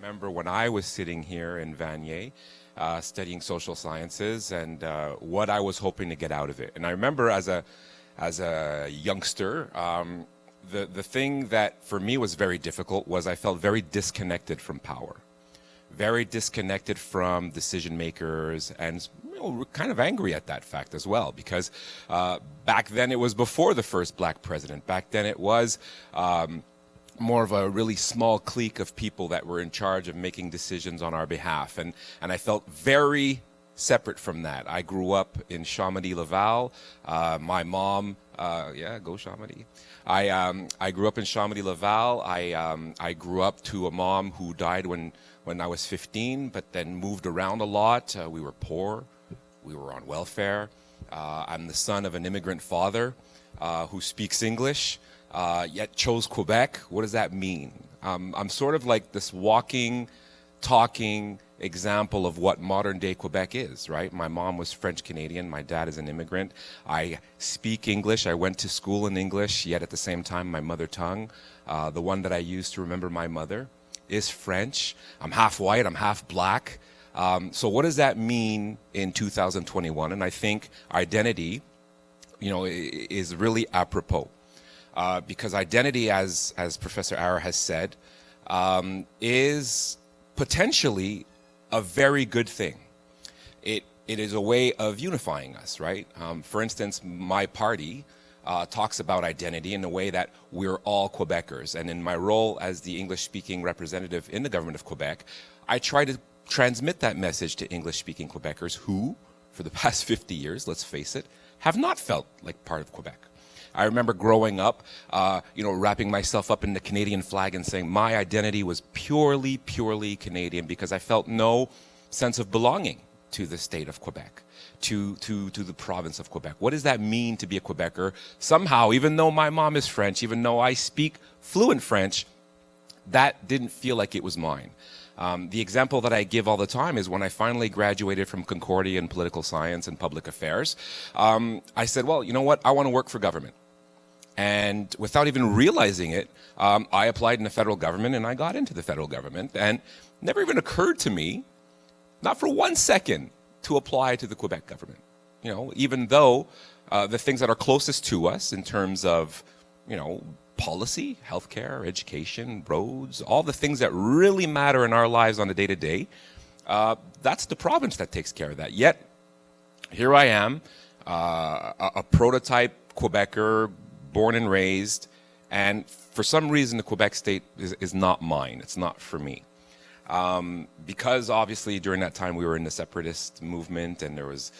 remember when I was sitting here in Vanier, studying social sciences, and what I was hoping to get out of it. And I remember as a youngster, the thing that for me was very difficult was I felt very disconnected from power, very disconnected from decision makers, and kind of angry at that fact as well, because back then it was before the first black president. Back then it was more of a really small clique of people that were in charge of making decisions on our behalf. And I felt very separate from that. I grew up in Chamonix-Laval. My mom, yeah, go Chamonix. I grew up in Chamonix-Laval. I grew up to a mom who died when I was 15, but then moved around a lot. We were poor. We were on welfare. I'm the son of an immigrant father who speaks English, yet chose Quebec. What does that mean? I'm sort of like this walking, talking example of what modern day Quebec is, right? My mom was French Canadian. My dad is an immigrant. I speak English. I went to school in English, yet at the same time, my mother tongue, the one that I use to remember my mother, is French. I'm half white. I'm half black. So what does that mean in 2021? And I think identity, is really apropos. Because identity, as Professor Ara has said, is potentially a very good thing. It is a way of unifying us, right? For instance, my party talks about identity in a way that we're all Quebecers. And in my role as the English-speaking representative in the government of Quebec, I try to transmit that message to English-speaking Quebecers who, for the past 50 years, let's face it, have not felt like part of Quebec. I remember growing up, wrapping myself up in the Canadian flag and saying my identity was purely Canadian because I felt no sense of belonging to the state of Quebec, to the province of Quebec. What does that mean to be a Quebecer? Somehow, even though my mom is French, even though I speak fluent French, that didn't feel like it was mine. The example that I give all the time is when I finally graduated from Concordia in political science and public affairs, I said, well, you know what? I want to work for government. And without even realizing it, I applied in the federal government and I got into the federal government. And it never even occurred to me, not for 1 second, to apply to the Quebec government. Even though the things that are closest to us in terms of, policy, healthcare, education, roads, all the things that really matter in our lives on a day-to-day, that's the province that takes care of that. Yet, here I am, a prototype Quebecer, born and raised, and for some reason the Quebec state is not mine. It's not for me. Because obviously during that time we were in the separatist movement and there was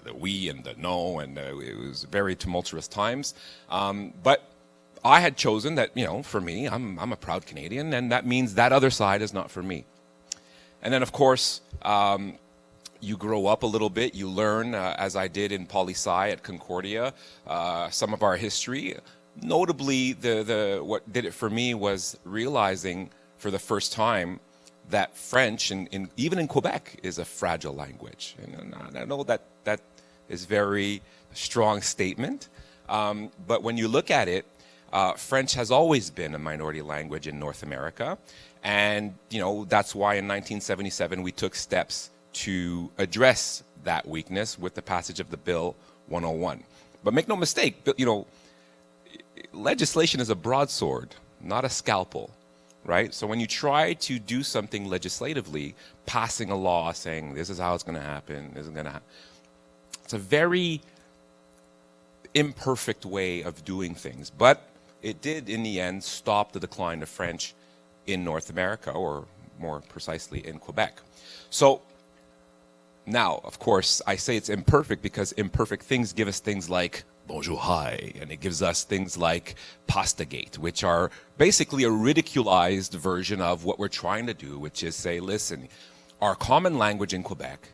the we and the no, and it was very tumultuous times. But I had chosen that, for me, I'm a proud Canadian, and that means that other side is not for me. And then, of course, you grow up a little bit, you learn, as I did in poli-sci at Concordia, some of our history. Notably, what did it for me was realizing for the first time that French, even in Quebec, is a fragile language. And I know that is very strong statement, but when you look at it, French has always been a minority language in North America, and that's why in 1977 we took steps to address that weakness with the passage of the Bill 101. But make no mistake, legislation is a broadsword, not a scalpel, right? So when you try to do something legislatively, passing a law saying this is how it's going to happen, this is going to happen, it's a very imperfect way of doing things. But it did, in the end, stop the decline of French in North America, or more precisely in Quebec. So now, of course, I say it's imperfect because imperfect things give us things like bonjour, hi, and it gives us things like pastagate, which are basically a ridiculized version of what we're trying to do, which is say, listen, our common language in Quebec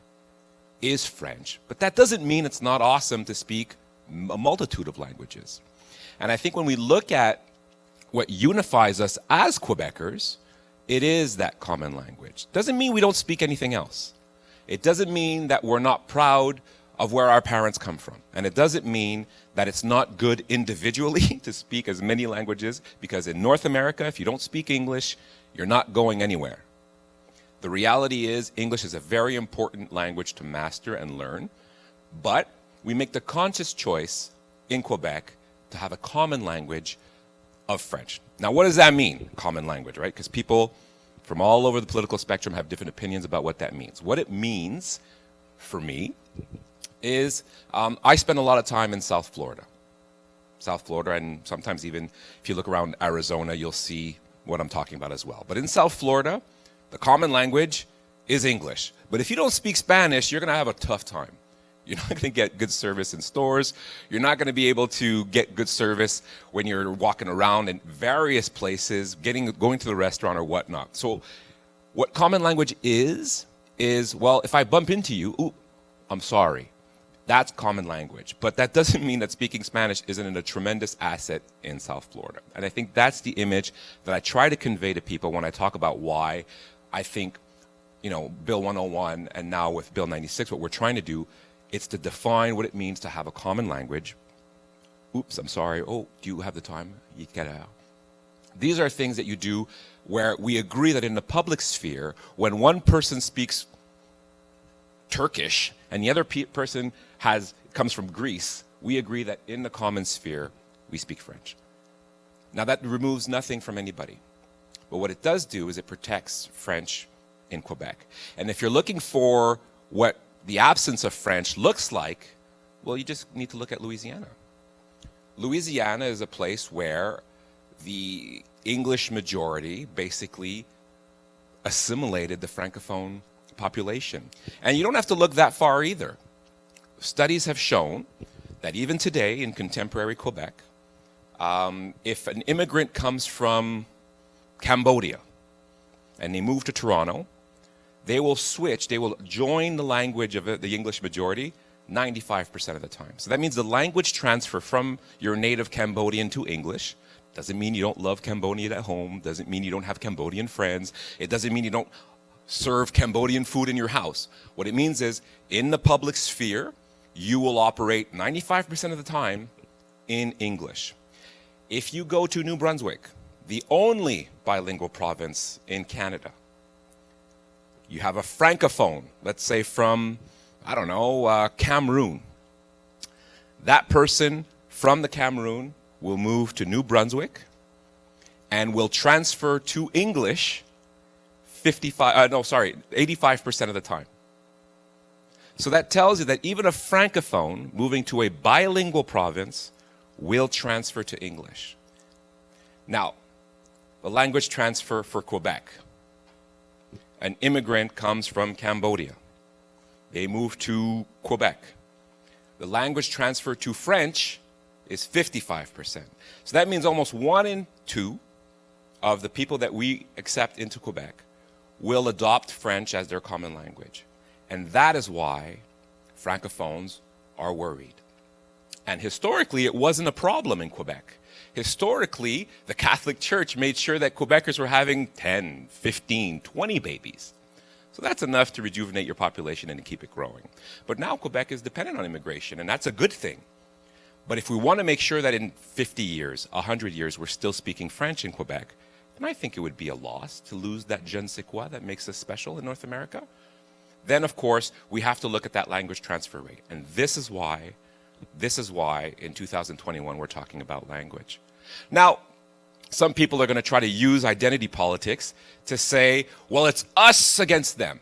is French, but that doesn't mean it's not awesome to speak a multitude of languages. And I think when we look at what unifies us as Quebecers, it is that common language. Doesn't mean we don't speak anything else. It doesn't mean that we're not proud of where our parents come from. And it doesn't mean that it's not good individually to speak as many languages, because in North America, if you don't speak English, you're not going anywhere. The reality is English is a very important language to master and learn, but we make the conscious choice in Quebec to have a common language of French. Now, what does that mean, common language, right? Because people from all over the political spectrum have different opinions about what that means. What it means, for me, is I spend a lot of time in South Florida. South Florida, and sometimes even if you look around Arizona, you'll see what I'm talking about as well. But in South Florida, the common language is English. But if you don't speak Spanish, you're going to have a tough time. You're not going to get good service in stores. You're not going to be able to get good service when you're walking around in various places, going to the restaurant or whatnot. So what common language is, well, if I bump into you, ooh, I'm sorry. That's common language. But that doesn't mean that speaking Spanish isn't a tremendous asset in South Florida. And I think that's the image that I try to convey to people when I talk about why I think, Bill 101 and now with Bill 96, what we're trying to do, it's to define what it means to have a common language. Oops, I'm sorry. Oh, do you have the time? You get out. These are things that you do where we agree that in the public sphere, when one person speaks Turkish and the other person comes from Greece, we agree that in the common sphere, we speak French. Now that removes nothing from anybody. But what it does do is it protects French in Quebec. And if you're looking for what the absence of French looks like, well, you just need to look at Louisiana. Louisiana is a place where the English majority basically assimilated the Francophone population. And you don't have to look that far either. Studies have shown that even today in contemporary Quebec, if an immigrant comes from Cambodia and they move to Toronto, they will join the language of the English majority 95% of the time. So that means the language transfer from your native Cambodian to English doesn't mean you don't love Cambodian at home, doesn't mean you don't have Cambodian friends, it doesn't mean you don't serve Cambodian food in your house. What it means is, in the public sphere, you will operate 95% of the time in English. If you go to New Brunswick, the only bilingual province in Canada, you have a francophone, let's say from, Cameroon. That person from the Cameroon will move to New Brunswick and will transfer to English 85% of the time. So that tells you that even a francophone moving to a bilingual province will transfer to English. Now, the language transfer for Quebec. An immigrant comes from Cambodia. They move to Quebec. The language transfer to French is 55%. So that means almost 1 in 2 of the people that we accept into Quebec will adopt French as their common language. And that is why Francophones are worried. And historically, it wasn't a problem in Quebec. Historically, the Catholic Church made sure that Quebecers were having 10, 15, 20 babies. So that's enough to rejuvenate your population and to keep it growing. But now Quebec is dependent on immigration, and that's a good thing. But if we want to make sure that in 50 years, 100 years, we're still speaking French in Quebec, then I think it would be a loss to lose that je ne sais quoi that makes us special in North America. Then, of course, we have to look at that language transfer rate. And this is why in 2021 we're talking about language. Now, some people are going to try to use identity politics to say, well, it's us against them.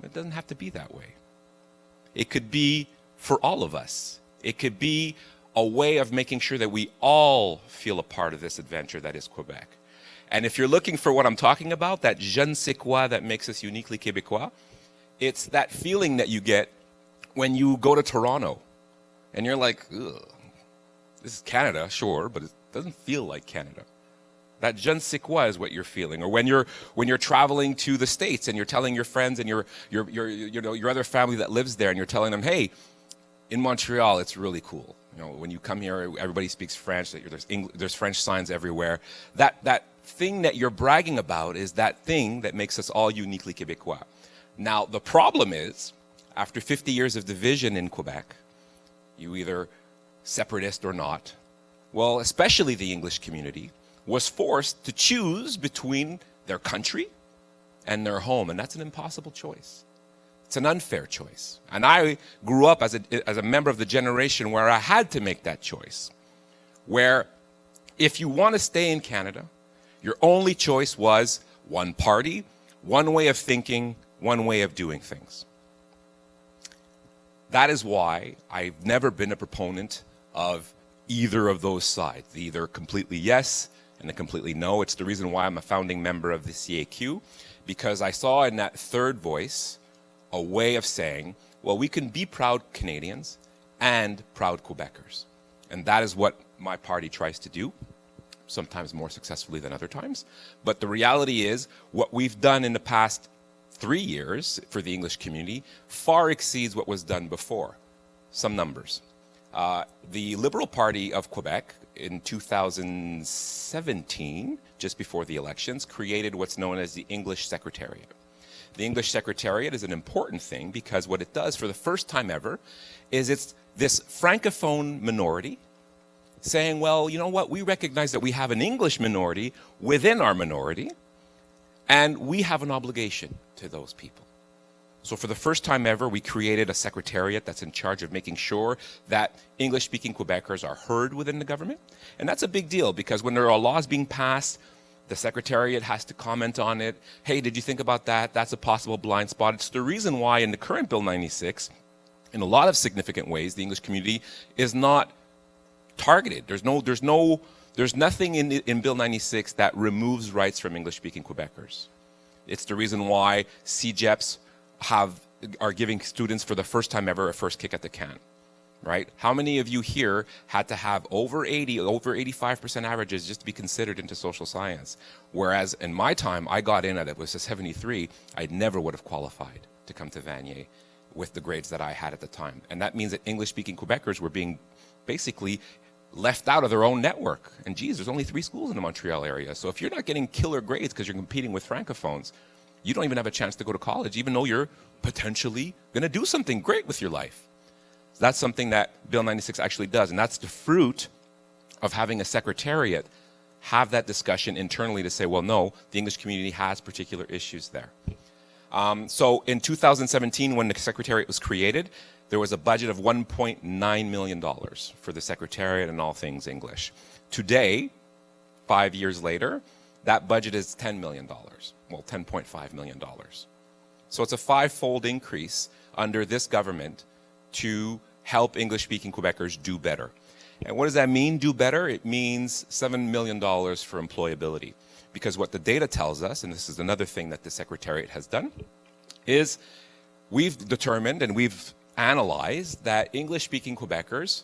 It doesn't have to be that way. It could be for all of us. It could be a way of making sure that we all feel a part of this adventure that is Quebec. And if you're looking for what I'm talking about, that je ne sais quoi that makes us uniquely Québécois, it's that feeling that you get when you go to Toronto and you're like, ugh, this is Canada, sure, but it doesn't feel like Canada. That je ne sais quoi is what you're feeling. Or when you're traveling to the States and you're telling your friends and your other family that lives there and you're telling them, hey, in Montreal, it's really cool. When you come here, everybody speaks French. There's French signs everywhere. That thing that you're bragging about is that thing that makes us all uniquely Québécois. Now, the problem is, after 50 years of division in Quebec, you either separatist or not, well, especially the English community, was forced to choose between their country and their home, and that's an impossible choice. It's an unfair choice. And I grew up as a member of the generation where I had to make that choice, where if you want to stay in Canada, your only choice was one party, one way of thinking, one way of doing things. That is why I've never been a proponent of either of those sides, the either completely yes and the completely no. It's the reason why I'm a founding member of the CAQ, because I saw in that third voice a way of saying, well, we can be proud Canadians and proud Quebecers. And that is what my party tries to do, sometimes more successfully than other times. But the reality is, what we've done in the past 3 years for the English community far exceeds what was done before. Some numbers. The Liberal Party of Quebec in 2017, just before the elections, created what's known as the English Secretariat. The English Secretariat is an important thing because what it does for the first time ever is it's this Francophone minority saying, well, you know what, we recognize that we have an English minority within our minority, and we have an obligation to those people. So for the first time ever, we created a secretariat that's in charge of making sure that English-speaking Quebecers are heard within the government. And that's a big deal because when there are laws being passed, the secretariat has to comment on it. Hey, did you think about that? That's a possible blind spot. It's the reason why in the current Bill 96, in a lot of significant ways, the English community is not targeted. There's nothing in Bill 96 that removes rights from English-speaking Quebecers. It's the reason why CEGEPs are giving students for the first time ever a first kick at the can, right? How many of you here had to have over 85% averages just to be considered into social science? Whereas in my time, I got in at it was a 73, I never would have qualified to come to Vanier with the grades that I had at the time. And that means that English-speaking Quebecers were being basically left out of their own network. And geez, there's only 3 schools in the Montreal area. So if you're not getting killer grades because you're competing with Francophones, you don't even have a chance to go to college, even though you're potentially going to do something great with your life. That's something that Bill 96 actually does, and that's the fruit of having a secretariat have that discussion internally to say, well, no, the English community has particular issues there. So in 2017, when the secretariat was created, there was a budget of $1.9 million for the secretariat and all things English. Today, 5 years later, that budget is $10 million. Well, $10.5 million. So it's a 5-fold increase under this government to help English-speaking Quebecers do better. And what does that mean, do better? It means $7 million for employability. Because what the data tells us, and this is another thing that the Secretariat has done, is we've determined and we've analyzed that English-speaking Quebecers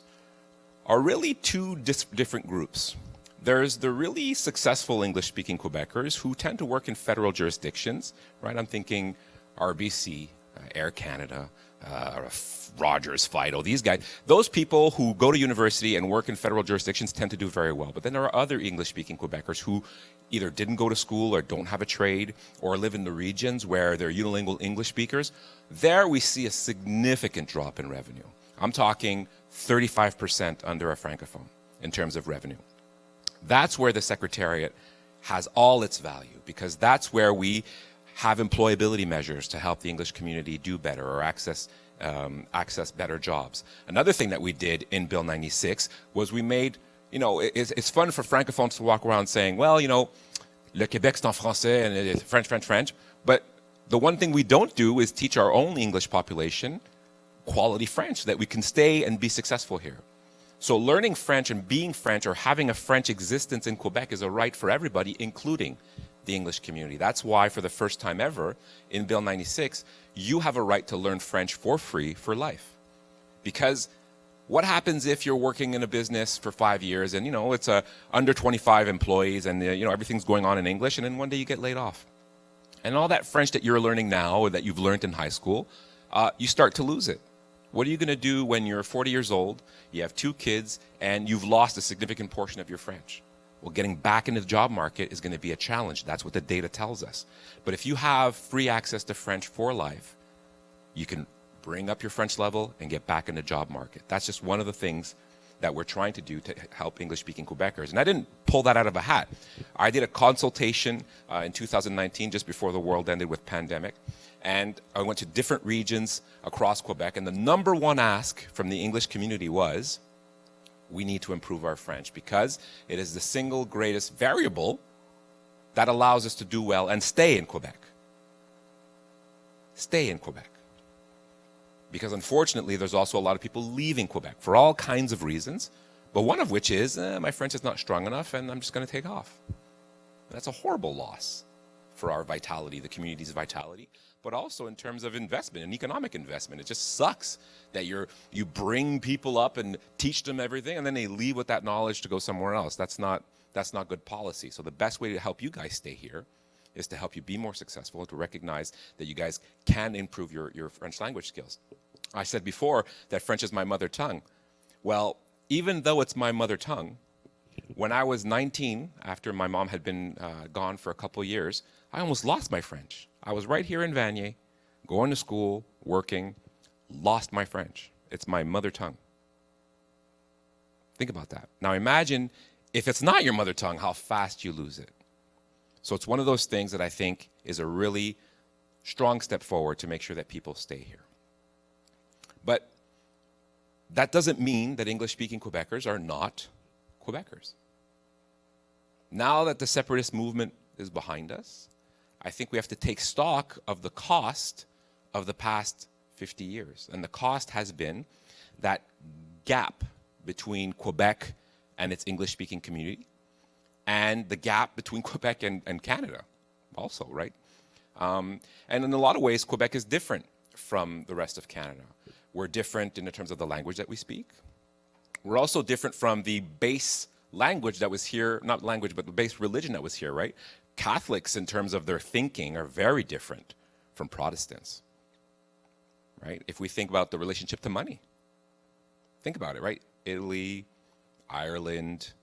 are really 2 different groups. There's the really successful English-speaking Quebecers who tend to work in federal jurisdictions, right? I'm thinking RBC, Air Canada, Rogers, Fido, these guys. Those people who go to university and work in federal jurisdictions tend to do very well. But then there are other English-speaking Quebecers who either didn't go to school or don't have a trade or live in the regions where they're unilingual English speakers. There we see a significant drop in revenue. I'm talking 35% under a Francophone in terms of revenue. That's where the Secretariat has all its value, because that's where we have employability measures to help the English community do better or access better jobs. Another thing that we did in Bill 96 was we made, it's fun for Francophones to walk around saying, well, le Québec c'est en français and it's French, but the one thing we don't do is teach our own English population quality French so that we can stay and be successful here. So learning French and being French or having a French existence in Quebec is a right for everybody, including the English community. That's why for the first time ever in Bill 96, you have a right to learn French for free for life. Because what happens if you're working in a business for 5 years and, it's under 25 employees and, everything's going on in English, and then one day you get laid off. And all that French that you're learning now or that you've learned in high school, you start to lose it. What are you going to do when you're 40 years old, you have 2 kids, and you've lost a significant portion of your French? Well, getting back into the job market is going to be a challenge. That's what the data tells us. But if you have free access to French for life, you can bring up your French level and get back in the job market. That's just one of the things that we're trying to do to help English-speaking Quebecers. And I didn't pull that out of a hat. I did a consultation in 2019, just before the world ended with pandemic. And I went to different regions across Quebec. And the number one ask from the English community was, we need to improve our French because it is the single greatest variable that allows us to do well and stay in Quebec. Stay in Quebec. Because unfortunately, there's also a lot of people leaving Quebec for all kinds of reasons, but one of which is, my French is not strong enough and I'm just going to take off. That's a horrible loss for our vitality, the community's vitality, but also in terms of investment and economic investment. It just sucks that you bring people up and teach them everything and then they leave with that knowledge to go somewhere else. That's not good policy. So the best way to help you guys stay here is to help you be more successful and to recognize that you guys can improve your French language skills. I said before that French is my mother tongue. Well, even though it's my mother tongue, when I was 19, after my mom had been gone for a couple of years, I almost lost my French. I was right here in Vanier, going to school, working, lost my French. It's my mother tongue. Think about that. Now imagine if it's not your mother tongue, how fast you lose it. So it's one of those things that I think is a really strong step forward to make sure that people stay here. But that doesn't mean that English-speaking Quebecers are not Quebecers. Now that the separatist movement is behind us, I think we have to take stock of the cost of the past 50 years. And the cost has been that gap between Quebec and its English-speaking community, and the gap between Quebec and Canada also, right? And in a lot of ways, Quebec is different from the rest of Canada. We're different in terms of the language that we speak. We're also different from the base language that was here, not language, but the base religion that was here, right? Catholics, in terms of their thinking, are very different from Protestants, right? If we think about the relationship to money, think about it, right? Italy, Ireland,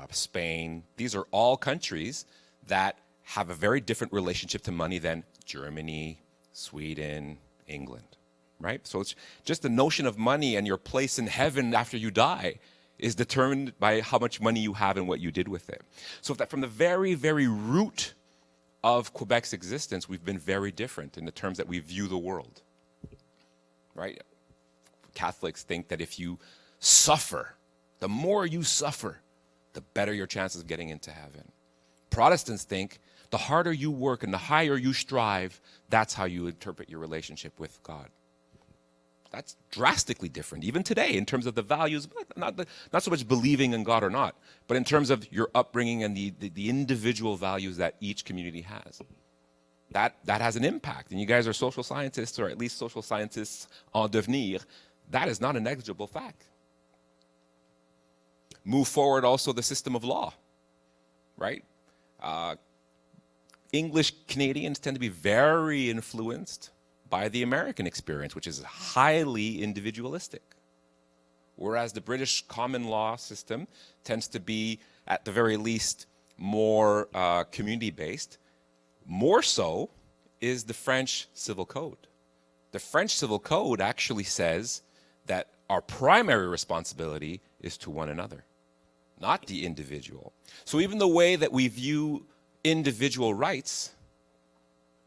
Spain, these are all countries that have a very different relationship to money than Germany, Sweden, England, right? So it's just the notion of money and your place in heaven after you die is determined by how much money you have and what you did with it. So that from the very, very root of Quebec's existence, we've been very different in the terms that we view the world, right? Catholics think that if you suffer, the more you suffer, the better your chances of getting into heaven. Protestants think the harder you work and the higher you strive, that's how you interpret your relationship with God. That's drastically different, even today, in terms of the values, not so much believing in God or not, but in terms of your upbringing and the individual values that each community has. That has an impact. And you guys are social scientists, or at least social scientists en devenir. That is not a negligible fact. Move forward also the system of law, right? English Canadians tend to be very influenced by the American experience, which is highly individualistic. Whereas the British common law system tends to be, at the very least, more community-based. More so is the French Civil Code. The French Civil Code actually says that our primary responsibility is to one another, not the individual. So even the way that we view individual rights,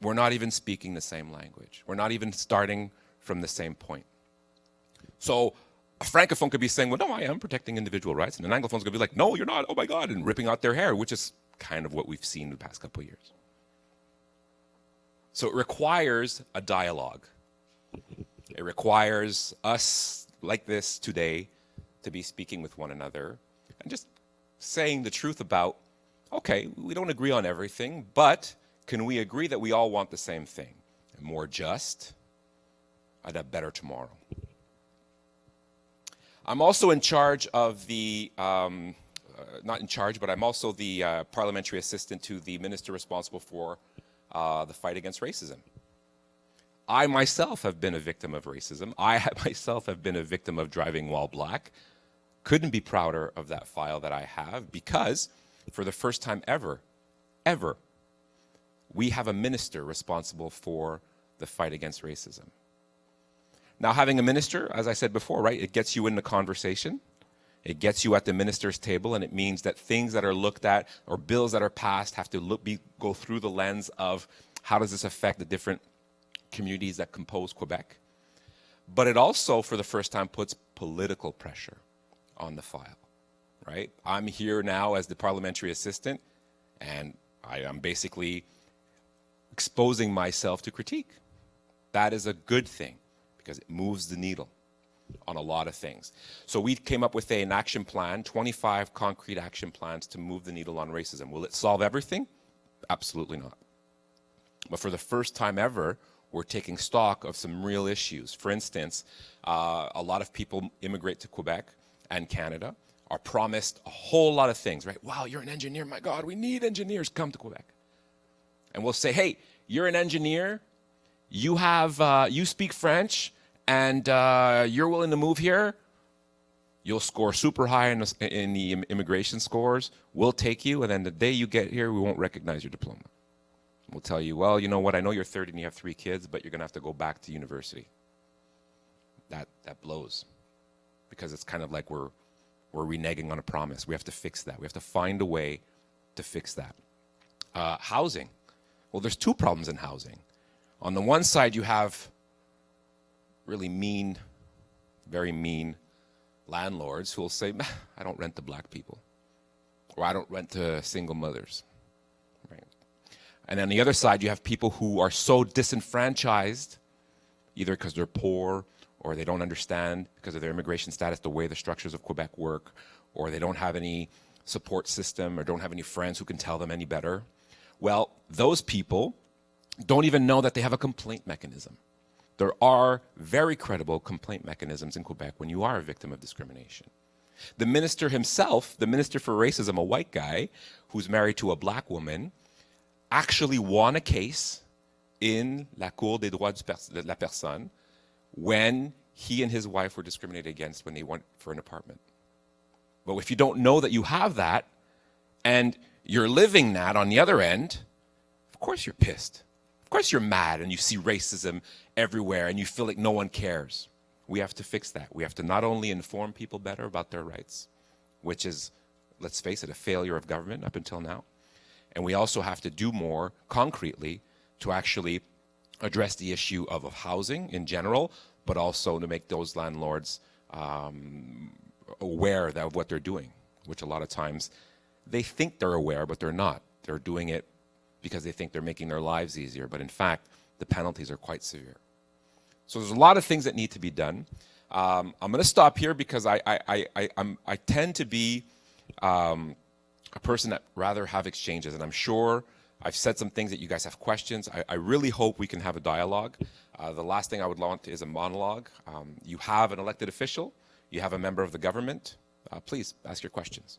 we're not even speaking the same language. We're not even starting from the same point. So a Francophone could be saying, well, no, I am protecting individual rights. And an Anglophone's going to be like, no, you're not, oh my God, and ripping out their hair, which is kind of what we've seen the past couple of years. So it requires a dialogue. It requires us, like this today, to be speaking with one another and just saying the truth about, okay, we don't agree on everything, but can we agree that we all want the same thing? A more just and a better tomorrow. I'm also in charge of the, not in charge, but I'm also the parliamentary assistant to the minister responsible for the fight against racism. I myself have been a victim of racism. I myself have been a victim of driving while black. Couldn't be prouder of that file that I have, because for the first time ever, we have a minister responsible for the fight against racism. Now, having a minister, as I said before, right, it gets you in the conversation. It gets you at the minister's table, and it means that things that are looked at or bills that are passed have to go through the lens of how does this affect the different communities that compose Quebec. But it also, for the first time, puts political pressure on the file, right? I'm here now as the parliamentary assistant, and I'm basically exposing myself to critique. That is a good thing because it moves the needle on a lot of things. So we came up with an action plan, 25 concrete action plans to move the needle on racism. Will it solve everything? Absolutely not. But for the first time ever, we're taking stock of some real issues. For instance, a lot of people immigrate to Quebec and Canada, are promised a whole lot of things, right? Wow, you're an engineer, my God, we need engineers, come to Quebec. And we'll say, hey, you're an engineer, you speak French, and you're willing to move here, you'll score super high in the immigration scores, we'll take you, and then the day you get here, we won't recognize your diploma. We'll tell you, well, you know what, I know you're 30 and you have 3 kids, but you're gonna have to go back to university. That blows, because it's kind of like we're reneging on a promise. We have to fix that. We have to find a way to fix that. Housing. Well, there's 2 problems in housing. On the one side, you have really mean, very mean landlords who will say, I don't rent to black people, or I don't rent to single mothers. Right? And on the other side, you have people who are so disenfranchised, either because they're poor, or they don't understand because of their immigration status the way the structures of Quebec work, or they don't have any support system or don't have any friends who can tell them any better. Well, those people don't even know that they have a complaint mechanism. There are very credible complaint mechanisms in Quebec when you are a victim of discrimination. The minister himself, the minister for racism, a white guy who's married to a black woman, actually won a case in la Cour des droits de la personne when he and his wife were discriminated against when they went for an apartment. But if you don't know that you have that, and you're living that on the other end, of course you're pissed. Of course you're mad, and you see racism everywhere, and you feel like no one cares. We have to fix that. We have to not only inform people better about their rights, which is, let's face it, a failure of government up until now, and we also have to do more concretely to actually address the issue of housing in general, but also to make those landlords aware of what they're doing, which a lot of times they think they're aware, but they're not. They're doing it because they think they're making their lives easier, but in fact, the penalties are quite severe. So there's a lot of things that need to be done. I'm going to stop here because I tend to be a person that rather have exchanges, and I'm sure I've said some things that you guys have questions. I really hope we can have a dialogue. The last thing I would want is a monologue. You have an elected official. You have a member of the government. Please ask your questions.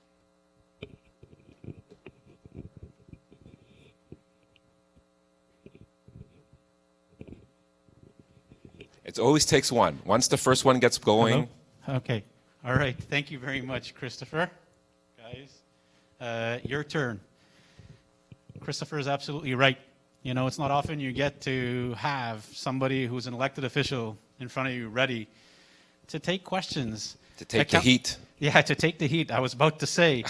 It always takes one. Once the first one gets going. Hello? Okay. All right. Thank you very much, Christopher. Guys, your turn. Christopher is absolutely right. You know, it's not often you get to have somebody who's an elected official in front of you ready to take questions. To take the heat. Yeah, to take the heat. I was about to say,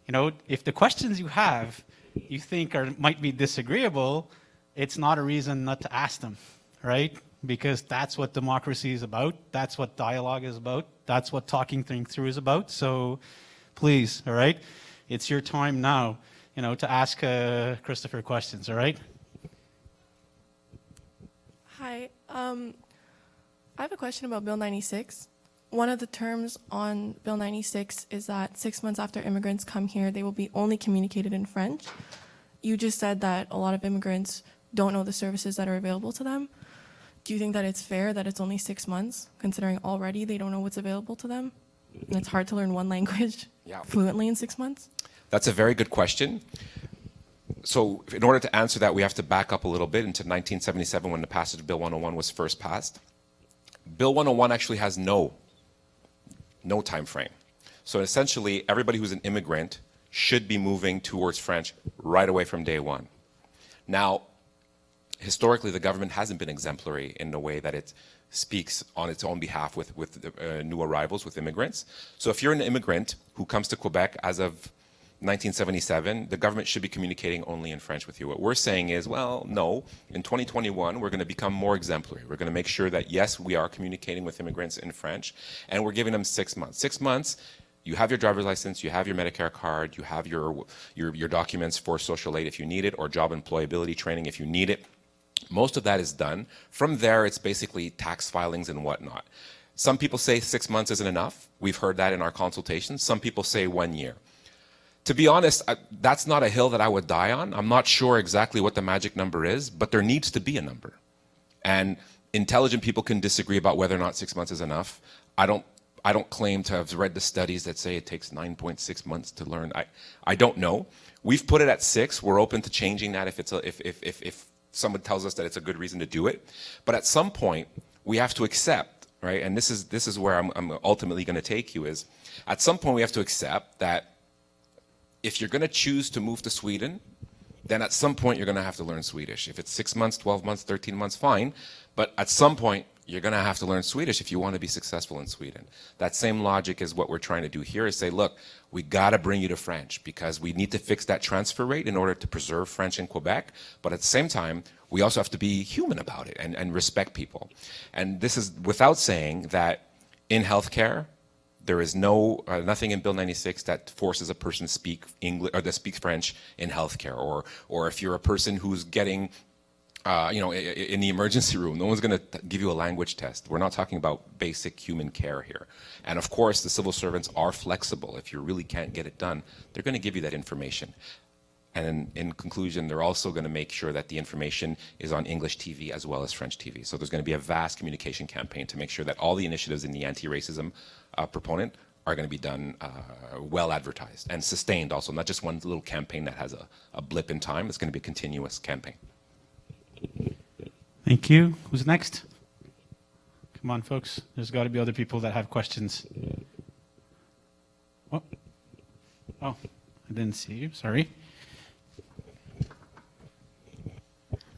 you know, if the questions you have you think might be disagreeable, it's not a reason not to ask them, right? Because that's what democracy is about. That's what dialogue is about. That's what talking things through is about. So please, all right? It's your time now, you know, to ask Christopher questions, all right? Hi. I have a question about Bill 96. One of the terms on Bill 96 is that 6 months after immigrants come here, they will be only communicated in French. You just said that a lot of immigrants don't know the services that are available to them. Do you think that it's fair that it's only 6 months, considering already they don't know what's available to them? And it's hard to learn one language fluently in 6 months? That's a very good question. So in order to answer that, we have to back up a little bit into 1977 when the passage of Bill 101 was first passed. Bill 101 actually has no time frame. So essentially, everybody who's an immigrant should be moving towards French right away from day one. Now, historically, the government hasn't been exemplary in the way that it speaks on its own behalf with new arrivals, with immigrants. So if you're an immigrant who comes to Quebec as of 1977, the government should be communicating only in French with you. What we're saying is, well, no, in 2021, we're going to become more exemplary. We're going to make sure that, yes, we are communicating with immigrants in French, and we're giving them 6 months. 6 months, you have your driver's license, you have your Medicare card, you have your documents for social aid if you need it, or job employability training if you need it. Most of that is done. From there, it's basically tax filings and whatnot. Some people say 6 months isn't enough. We've heard that in our consultations. Some people say 1 year. To be honest, that's not a hill that I would die on. I'm not sure exactly what the magic number is, but there needs to be a number. And intelligent people can disagree about whether or not 6 months is enough. I don't claim to have read the studies that say it takes 9.6 months to learn. I don't know. We've put it at 6. We're open to changing that if someone tells us that it's a good reason to do it. But at some point, we have to accept, right? And this is where I'm ultimately going to take you is, at some point we have to accept that if you're going to choose to move to Sweden, then at some point you're going to have to learn Swedish. If it's 6 months, 12 months, 13 months, fine. But at some point, you're going to have to learn Swedish if you want to be successful in Sweden. That same logic is what we're trying to do here, is say, look, we got to bring you to French because we need to fix that transfer rate in order to preserve French in Quebec. But at the same time, we also have to be human about it and respect people. And this is without saying that in healthcare, there is nothing in Bill 96 that forces a person to speak English or to speak French in healthcare, or if you're a person who's getting, in the emergency room, no one's going to give you a language test. We're not talking about basic human care here. And of course, the civil servants are flexible. If you really can't get it done, they're going to give you that information. And in conclusion, they're also going to make sure that the information is on English TV as well as French TV. So there's going to be a vast communication campaign to make sure that all the initiatives in the anti-racism proponent are going to be done well advertised and sustained also, not just one little campaign that has a blip in time. It's going to be a continuous campaign. Thank you. Who's next? Come on, folks. There's got to be other people that have questions. Oh, I didn't see you. Sorry.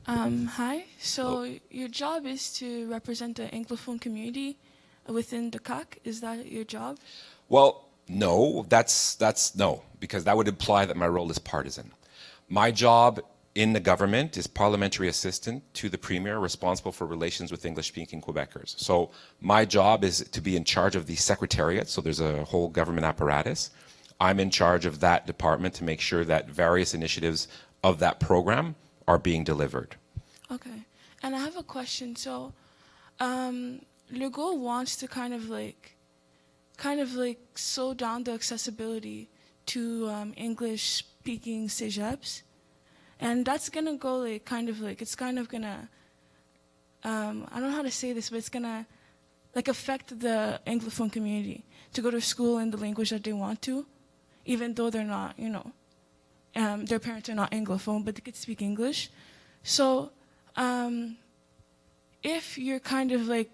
Hi. So your job is to represent the Anglophone community within the CAC. Is that your job? Well, no, that's no, because that would imply that my role is partisan. My job in the government is parliamentary assistant to the premier responsible for relations with English-speaking Quebecers. So my job is to be in charge of the secretariat. So there's a whole government apparatus. I'm in charge of that department to make sure that various initiatives of that program are being delivered. Okay. And I have a question. So Legault wants to kind of like slow down the accessibility to English-speaking CEGEPs. And that's going to go it's kind of going to, I don't know how to say this, but it's going to affect the Anglophone community to go to school in the language that they want to, even though they're not, their parents are not Anglophone, but they could speak English. So if you're kind of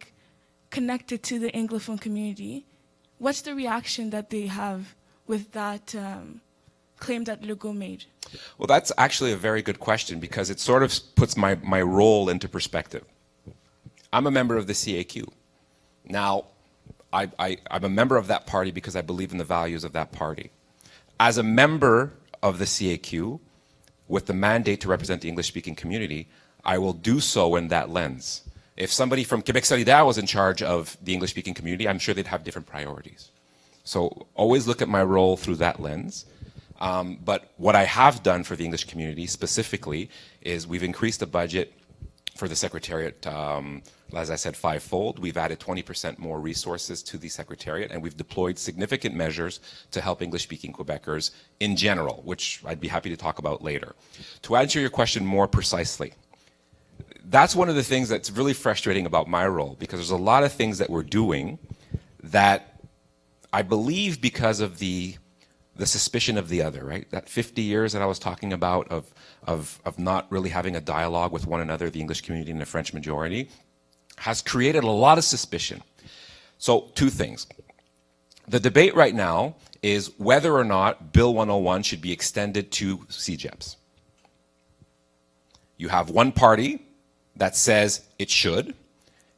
connected to the Anglophone community, what's the reaction that they have with that claim that Legault made? Well, that's actually a very good question because it sort of puts my role into perspective. I'm a member of the CAQ. Now, I'm a member of that party because I believe in the values of that party. As a member of the CAQ, with the mandate to represent the English-speaking community, I will do so in that lens. If somebody from Quebec Solidaire was in charge of the English-speaking community, I'm sure they'd have different priorities. So always look at my role through that lens. But what I have done for the English community specifically is we've increased the budget for the secretariat, as I said, fivefold. We've added 20% more resources to the secretariat, and we've deployed significant measures to help English-speaking Quebecers in general, which I'd be happy to talk about later. To answer your question more precisely, that's one of the things that's really frustrating about my role, because there's a lot of things that we're doing that I believe because of the suspicion of the other, right? That 50 years that I was talking about of not really having a dialogue with one another, the English community and the French majority, has created a lot of suspicion. So two things. The debate right now is whether or not Bill 101 should be extended to CEGEPs. You have one party that says it should,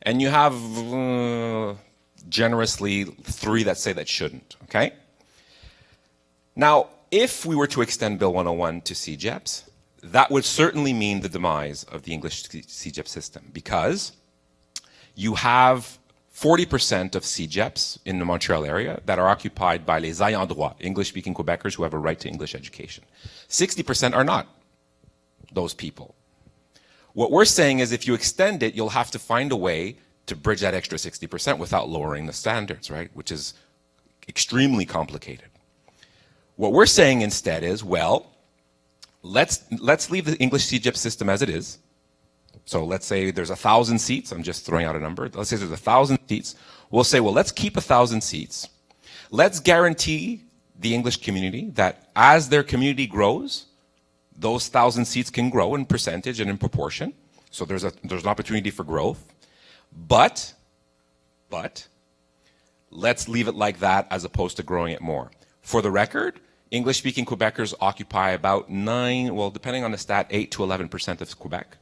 and you have generously 3 that say that shouldn't, okay? Now, if we were to extend Bill 101 to CEGEPs, that would certainly mean the demise of the English CEGEP system, because you have 40% of CEGEPs in the Montreal area that are occupied by les ayants droit, English-speaking Quebecers who have a right to English education. 60% are not those people. What we're saying is if you extend it, you'll have to find a way to bridge that extra 60% without lowering the standards, right? Which is extremely complicated. What we're saying instead is, well, let's leave the English CEGEP system as it is. So let's say there's 1,000 seats. I'm just throwing out a number. Let's say there's 1,000 seats. We'll say, well, let's keep 1,000 seats. Let's guarantee the English community that as their community grows, those 1,000 seats can grow in percentage and in proportion. So there's an opportunity for growth. But let's leave it like that as opposed to growing it more. For the record, English-speaking Quebecers occupy about 9, well, depending on the stat, 8 to 11% of Quebec.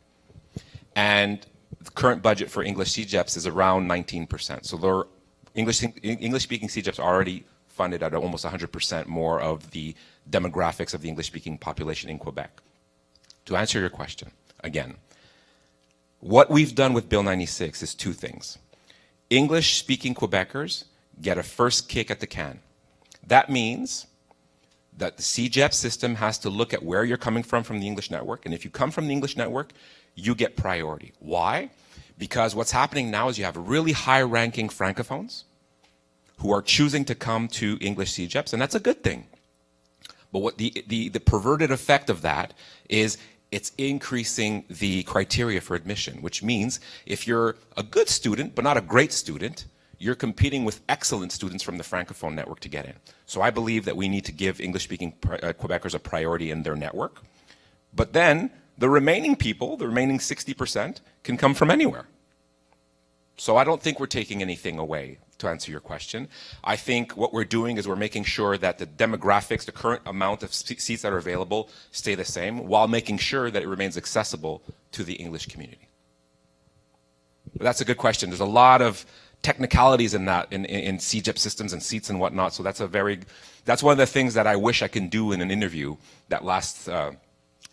And the current budget for English CEGEPs is around 19%. So their English-speaking CEGEPs are already funded at almost 100% more of the demographics of the English-speaking population in Quebec. To answer your question, again, what we've done with Bill 96 is 2 things. English-speaking Quebecers get a first kick at the can. That means that the CEGEP system has to look at where you're coming from the English network. And if you come from the English network, you get priority. Why? Because what's happening now is you have really high-ranking Francophones who are choosing to come to English CEGEPs, and that's a good thing. But what the perverted effect of that is it's increasing the criteria for admission, which means if you're a good student but not a great student, you're competing with excellent students from the Francophone network to get in. So I believe that we need to give English-speaking Quebecers a priority in their network. But then the remaining people, the remaining 60%, can come from anywhere. So I don't think we're taking anything away, to answer your question. I think what we're doing is we're making sure that the demographics, the current amount of seats that are available, stay the same, while making sure that it remains accessible to the English community. But that's a good question. There's a lot of technicalities in that, in CEGEP systems and seats and whatnot. So that's one of the things that I wish I can do in an interview that lasts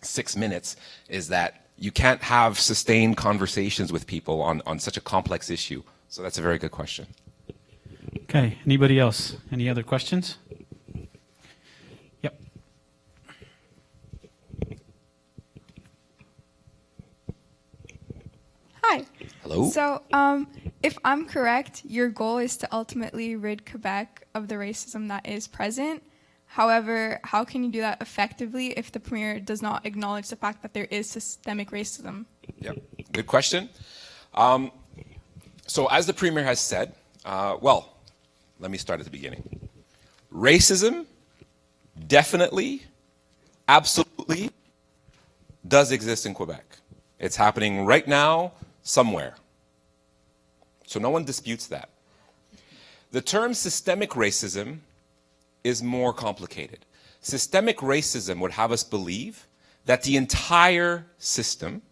6 minutes, is that you can't have sustained conversations with people on such a complex issue. So that's a very good question. Okay, anybody else? Any other questions? Yep. Hi. Hello? So, if I'm correct, your goal is to ultimately rid Quebec of the racism that is present. However, how can you do that effectively if the Premier does not acknowledge the fact that there is systemic racism? Yep, good question. So as the Premier has said, well, let me start at the beginning. Racism definitely, absolutely does exist in Quebec. It's happening right now somewhere. So no one disputes that. The term systemic racism is more complicated. Systemic racism would have us believe that the entire system,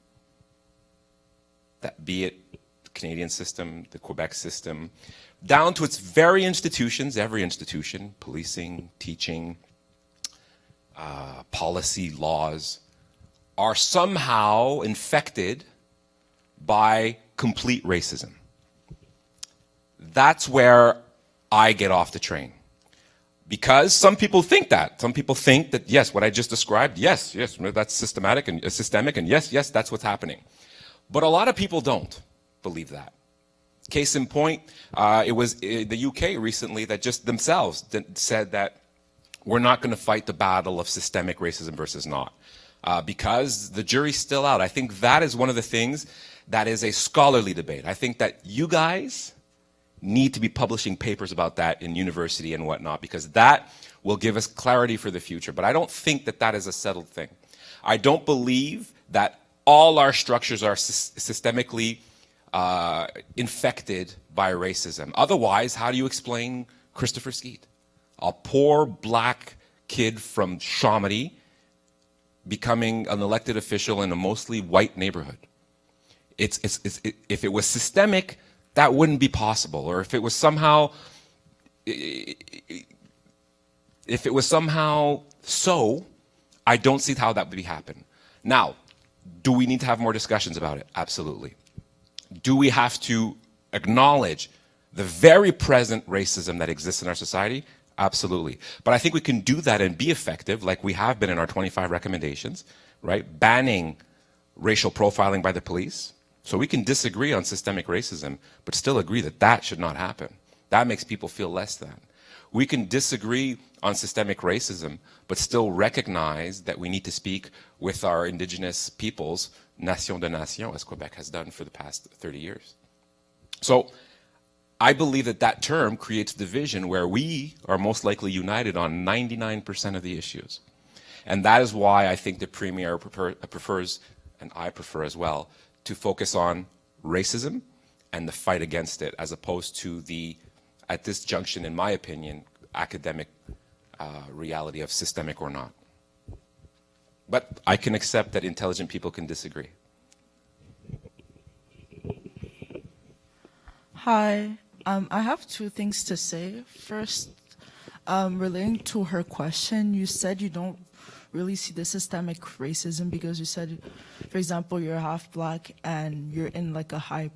that be it the Canadian system, the Quebec system, down to its very institutions, every institution, policing, teaching, policy, laws, are somehow infected by complete racism. That's where I get off the train. Because some people think that. Some people think that, yes, what I just described, yes, that's systemic, and yes, that's what's happening. But a lot of people don't believe that. Case in point, it was the UK recently that just themselves said that we're not going to fight the battle of systemic racism versus not, because the jury's still out. I think that is one of the things that is a scholarly debate. I think that you guys need to be publishing papers about that in university and whatnot, because that will give us clarity for the future. But I don't think that that is a settled thing. I don't believe that all our structures are systemically infected by racism. Otherwise, how do you explain Christopher Skeete, a poor black kid from Chamonix becoming an elected official in a mostly white neighborhood? If it was systemic, that wouldn't be possible. Or if it was somehow so, I don't see how that would happen. Now, do we need to have more discussions about it? Absolutely. Do we have to acknowledge the very present racism that exists in our society? Absolutely. But I think we can do that and be effective, like we have been in our 25 recommendations, right? Banning racial profiling by the police. So we can disagree on systemic racism, but still agree that that should not happen. That makes people feel less than. We can disagree on systemic racism, but still recognize that we need to speak with our indigenous peoples, nation de nation, as Quebec has done for the past 30 years. So I believe that that term creates division where we are most likely united on 99% of the issues. And that is why I think the Premier prefers, and I prefer as well, to focus on racism and the fight against it, as opposed to the, at this junction, in my opinion, academic reality of systemic or not. But I can accept that intelligent people can disagree. Hi, I have two things to say. First, relating to her question, you said you don't really see the systemic racism because you said, for example, you're half black and you're in like a high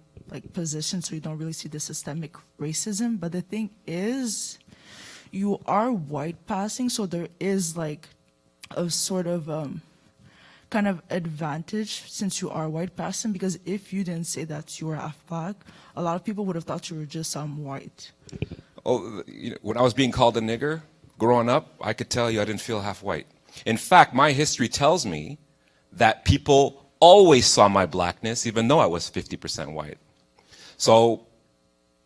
position, so you don't really see the systemic racism. But the thing is, you are white passing, so there is like a sort of kind of advantage since you are white passing, because if you didn't say that you were half black, a lot of people would have thought you were just white. Oh, you know, when I was being called a nigger growing up, I could tell you I didn't feel half white. In fact, my history tells me that people always saw my blackness, even though I was 50% white. So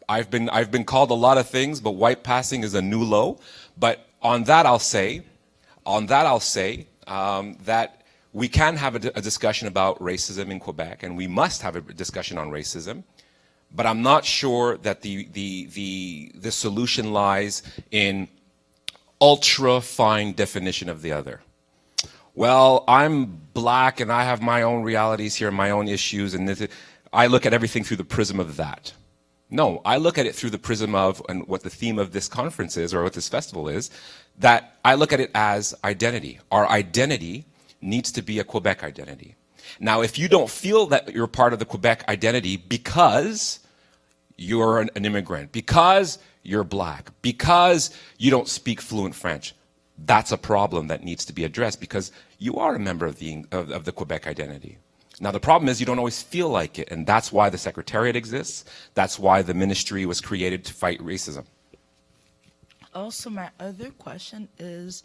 I've been called a lot of things, but white passing is a new low. But on that I'll say that we can have a discussion about racism in Quebec, and we must have a discussion on racism. But I'm not sure that the solution lies in ultra fine definition of the other. Well, I'm black and I have my own realities here, my own issues, and I look at everything through the prism of that. No, I look at it through the prism of, and what the theme of this conference is, or what this festival is, that I look at it as identity. Our identity needs to be a Quebec identity. Now, if you don't feel that you're part of the Quebec identity because you're an immigrant, because you're black, because you don't speak fluent French, that's a problem that needs to be addressed, because you are a member of the Quebec identity. Now, the problem is you don't always feel like it, and that's why the secretariat exists. That's why the ministry was created to fight racism. Also, my other question is,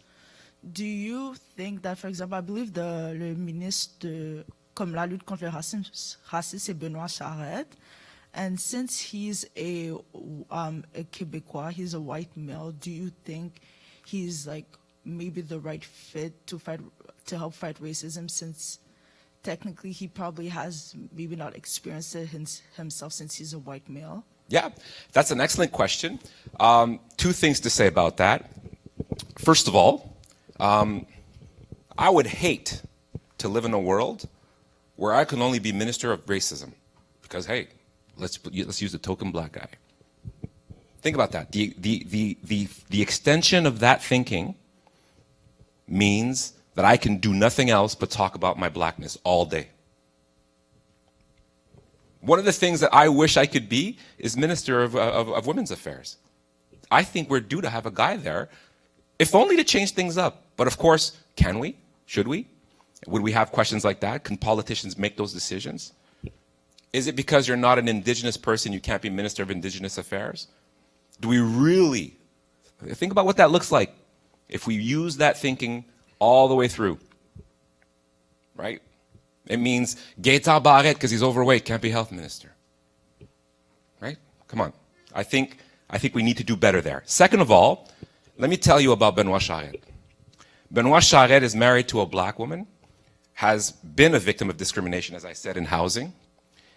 do you think that, for example, I believe le ministre comme la lutte contre le racisme, c'est Benoît Charette, and since he's a Québécois, he's a white male, do you think he's like maybe the right fit to help fight racism, since technically he probably has maybe not experienced it himself since he's a white male? Yeah, that's an excellent question. Two things to say about that. First of all, I would hate to live in a world where I can only be minister of racism, because hey, let's use the token black guy. Think about that. The extension of that thinking means that I can do nothing else but talk about my blackness all day. One of the things that I wish I could be is Minister of Women's Affairs. I think we're due to have a guy there, if only to change things up. But of course, can we? Should we? Would we have questions like that? Can politicians make those decisions? Is it because you're not an Indigenous person you can't be Minister of Indigenous Affairs? Do we really think about what that looks like if we use that thinking all the way through, right? It means Gaëtan Barrette, because he's overweight, can't be health minister, right? Come on. I think we need to do better there. Second of all, let me tell you about Benoît Charette. Benoît Charette is married to a black woman, has been a victim of discrimination, as I said, in housing,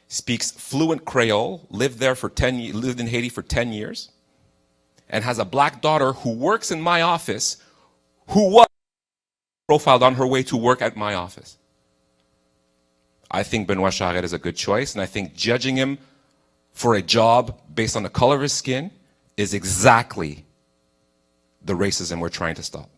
speaks fluent Creole, lived in Haiti for 10 years, and has a black daughter who works in my office, who was profiled on her way to work at my office. I think Benoît Charette is a good choice, and I think judging him for a job based on the color of his skin is exactly the racism we're trying to stop.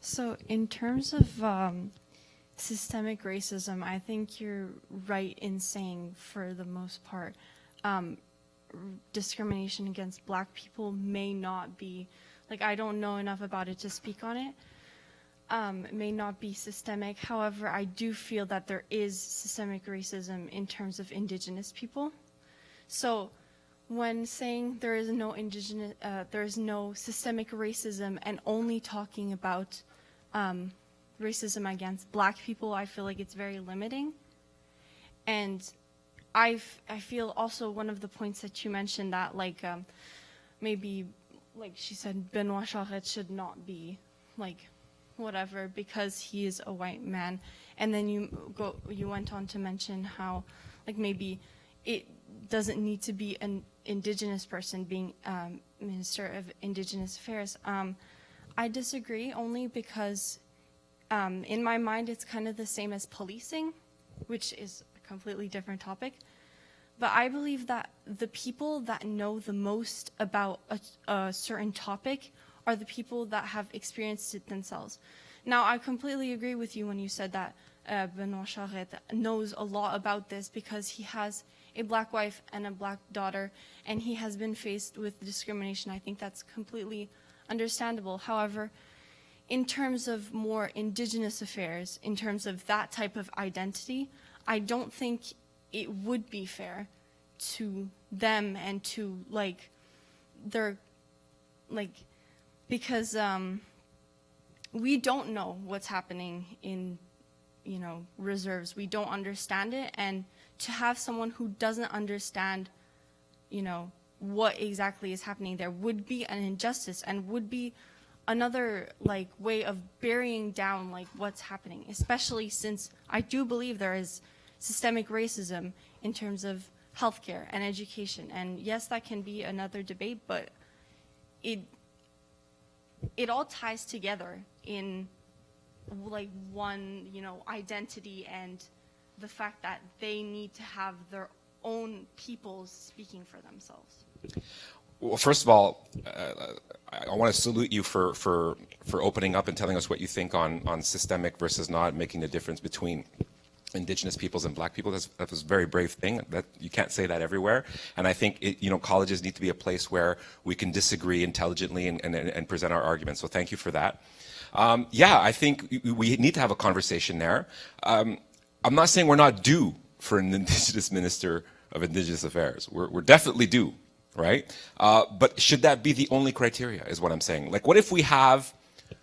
So in terms of systemic racism, I think you're right in saying, for the most part, discrimination against black people may not be, like, I don't know enough about it to speak on it. It may not be systemic. However, I do feel that there is systemic racism in terms of Indigenous people. So when saying there is no systemic racism and only talking about racism against black people, I feel like it's very limiting. And I feel also one of the points that you mentioned that, like, maybe, like she said, Benoit Charette should not be, like, whatever, because he is a white man. And then you went on to mention how, like, maybe it doesn't need to be an Indigenous person being Minister of Indigenous Affairs. I disagree, only because in my mind it's kind of the same as policing, which is a completely different topic. But I believe that the people that know the most about a certain topic are the people that have experienced it themselves. Now, I completely agree with you when you said that Benoit Charette knows a lot about this because he has a black wife and a black daughter, and he has been faced with discrimination. I think that's completely understandable. However, in terms of more Indigenous affairs, in terms of that type of identity, I don't think it would be fair to them and to, like, their, like, because we don't know what's happening in, you know, reserves. We don't understand it, and to have someone who doesn't understand, you know, what exactly is happening there would be an injustice and would be another, like, way of burying down, like, what's happening, especially since I do believe there is systemic racism in terms of healthcare and education. And yes, that can be another debate, but it all ties together in, like, one, you know, identity, and the fact that they need to have their own people speaking for themselves. Well, first of all, I want to salute you for opening up and telling us what you think on systemic versus not, making the difference between Indigenous peoples and black people. That was a very brave thing. That you can't say that everywhere. And I think you know, colleges need to be a place where we can disagree intelligently and present our arguments. So thank you for that. Yeah, I think we need to have a conversation there. I'm not saying we're not due for an Indigenous Minister of Indigenous Affairs. We're definitely due, right? But should that be the only criteria, is what I'm saying. Like, what if we have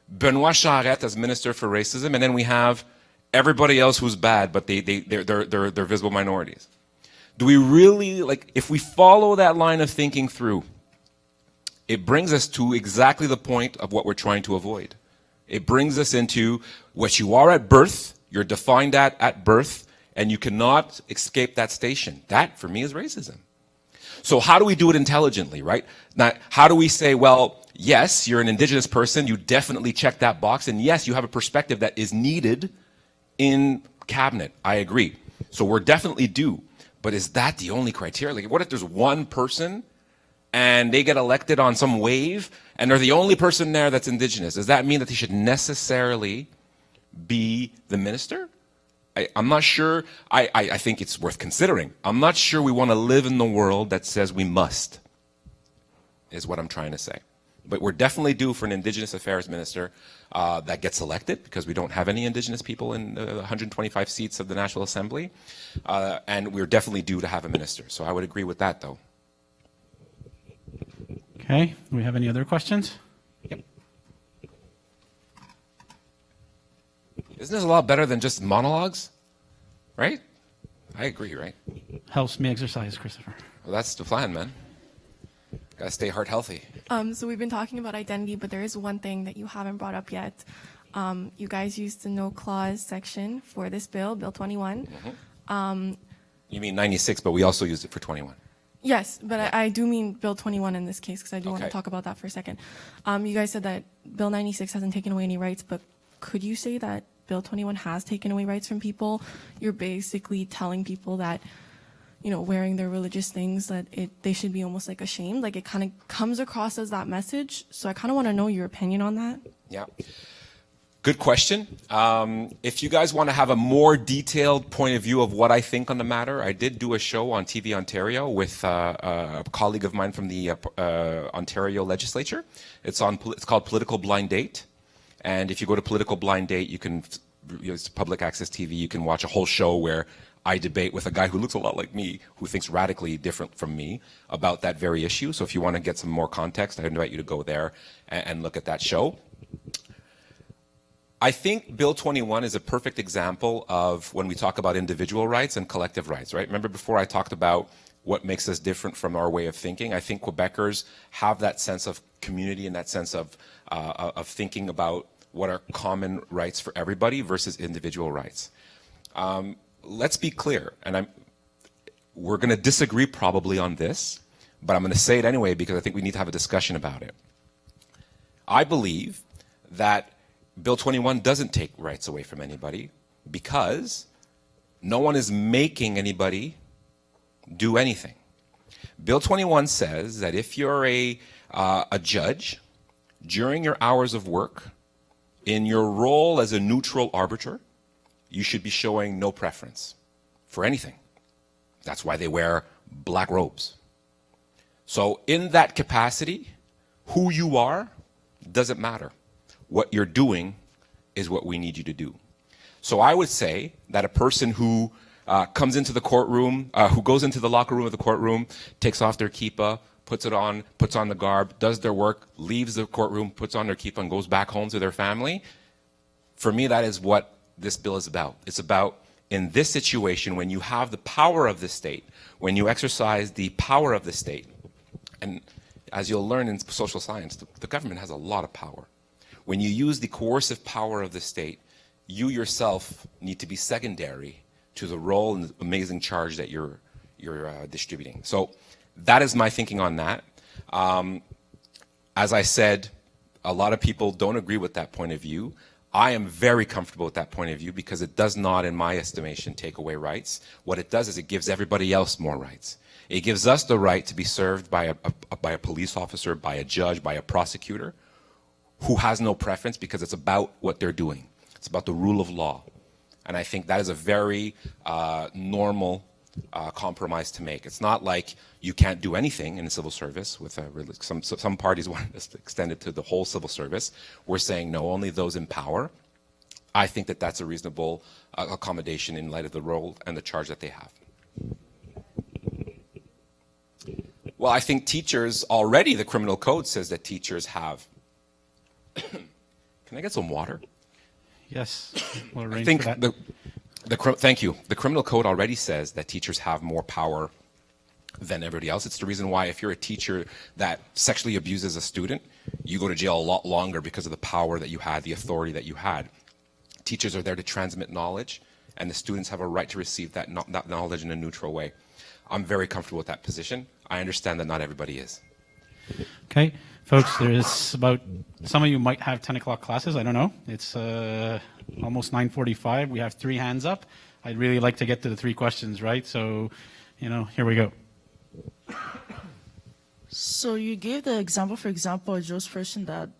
Benoit Charette as Minister for Racism, and then we have everybody else who's bad, but they're visible minorities? Do we really, like, if we follow that line of thinking through, it brings us to exactly the point of what we're trying to avoid. It brings us into what you are at birth, you're defined at birth, and you cannot escape that station. That, for me, is racism. So how do we do it intelligently, right? Now, how do we say, well, yes, you're an Indigenous person, you definitely check that box, and yes, you have a perspective that is needed in cabinet. I agree. So we're definitely due. But is that the only criteria? Like, what if there's one person and they get elected on some wave and they're the only person there that's Indigenous? Does that mean that they should necessarily be the minister? I'm not sure. I think it's worth considering. I'm not sure we want to live in the world that says we must, is what I'm trying to say. But we're definitely due for an Indigenous Affairs Minister that gets elected, because we don't have any Indigenous people in the 125 seats of the National Assembly. And we're definitely due to have a minister. So I would agree with that, though. Okay, do we have any other questions? Yep. Isn't this a lot better than just monologues? Right? I agree, right? Helps me exercise, Christopher. Well, that's the plan, man. Gotta stay heart healthy. So we've been talking about identity, but there is one thing that you haven't brought up yet. You guys used the no clause section for this bill, Bill 21. Mm-hmm. You mean 96, but we also used it for 21. Yes, but yeah. I do mean Bill 21 in this case, because I do want to Okay. talk about that for a second. You guys said that Bill 96 hasn't taken away any rights, but could you say that Bill 21 has taken away rights from people? You're basically telling people that, you know, wearing their religious things, that they should be almost like ashamed. Like, it kind of comes across as that message. So I kind of want to know your opinion on that. Yeah. Good question. If you guys want to have a more detailed point of view of what I think on the matter, I did do a show on TV Ontario with a colleague of mine from the Ontario legislature. It's called Political Blind Date. And if you go to Political Blind Date, you can, it's public access TV, you can watch a whole show where I debate with a guy who looks a lot like me, who thinks radically different from me about that very issue. So if you want to get some more context, I invite you to go there and look at that show. I think Bill 21 is a perfect example of when we talk about individual rights and collective rights, right? Remember before I talked about what makes us different from our way of thinking? I think Quebecers have that sense of community and that sense of thinking about what are common rights for everybody versus individual rights. Let's be clear, and we're going to disagree probably on this, but I'm going to say it anyway because I think we need to have a discussion about it. I believe that Bill 21 doesn't take rights away from anybody because no one is making anybody do anything. Bill 21 says that if you're a judge, during your hours of work, in your role as a neutral arbiter, you should be showing no preference for anything. That's why they wear black robes. So in that capacity, who you are doesn't matter. What you're doing is what we need you to do. So I would say that a person who comes into the courtroom, who goes into the locker room of the courtroom, takes off their kippah, puts it on, puts on the garb, does their work, leaves the courtroom, puts on their kippah, and goes back home to their family, for me, that is what this bill is about. It's about, in this situation, when you have the power of the state, when you exercise the power of the state, and as you'll learn in social science, the government has a lot of power. When you use the coercive power of the state, you yourself need to be secondary to the role and the amazing charge that you're distributing. So that is my thinking on that. As I said, a lot of people don't agree with that point of view. I am very comfortable with that point of view because it does not, in my estimation, take away rights. What it does is it gives everybody else more rights. It gives us the right to be served by a police officer, by a judge, by a prosecutor, who has no preference because it's about what they're doing. It's about the rule of law. And I think that is a very normal compromise to make. It's not like you can't do anything in the civil service. With some parties want us to extend it to the whole civil service. We're saying no, only those in power. I think that that's a reasonable accommodation in light of the role and the charge that they have. Well, I think teachers already, the criminal code says that teachers have. Can I get some water? Yes, we'll arrange I think for that. thank you. The criminal code already says that teachers have more power than everybody else. It's the reason why if you're a teacher that sexually abuses a student, you go to jail a lot longer because of the power that you had, the authority that you had. Teachers are there to transmit knowledge, and the students have a right to receive that knowledge in a neutral way. I'm very comfortable with that position. I understand that not everybody is. Okay, folks, there's about, some of you might have 10 o'clock classes, I don't know. It's almost 9:45, we have 3 hands up. I'd really like to get to the 3 questions, right? So, here we go. So you gave the example, for example, a Jewish person that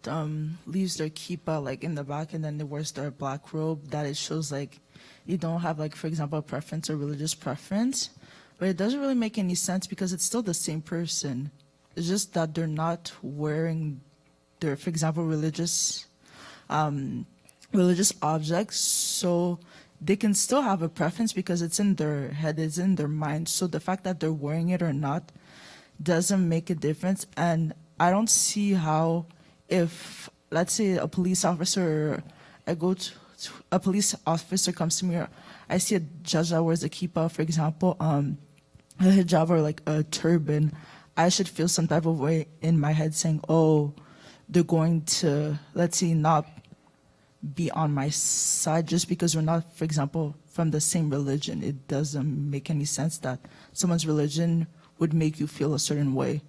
leaves their kippah like in the back and then they wears their black robe, that it shows like you don't have like, for example, a preference or religious preference. But it doesn't really make any sense because it's still the same person. It's just that they're not wearing their, for example, religious objects, so they can still have a preference because it's in their head, it's in their mind. So the fact that they're wearing it or not doesn't make a difference. And I don't see how, if let's say a police officer, a police officer comes to me, or I see a judge that wears a kippah, for example, a hijab or like a turban, I should feel some type of way in my head saying, oh, they're going to, let's say, not be on my side just because we're not, for example, from the same religion. It doesn't make any sense that someone's religion would make you feel a certain way.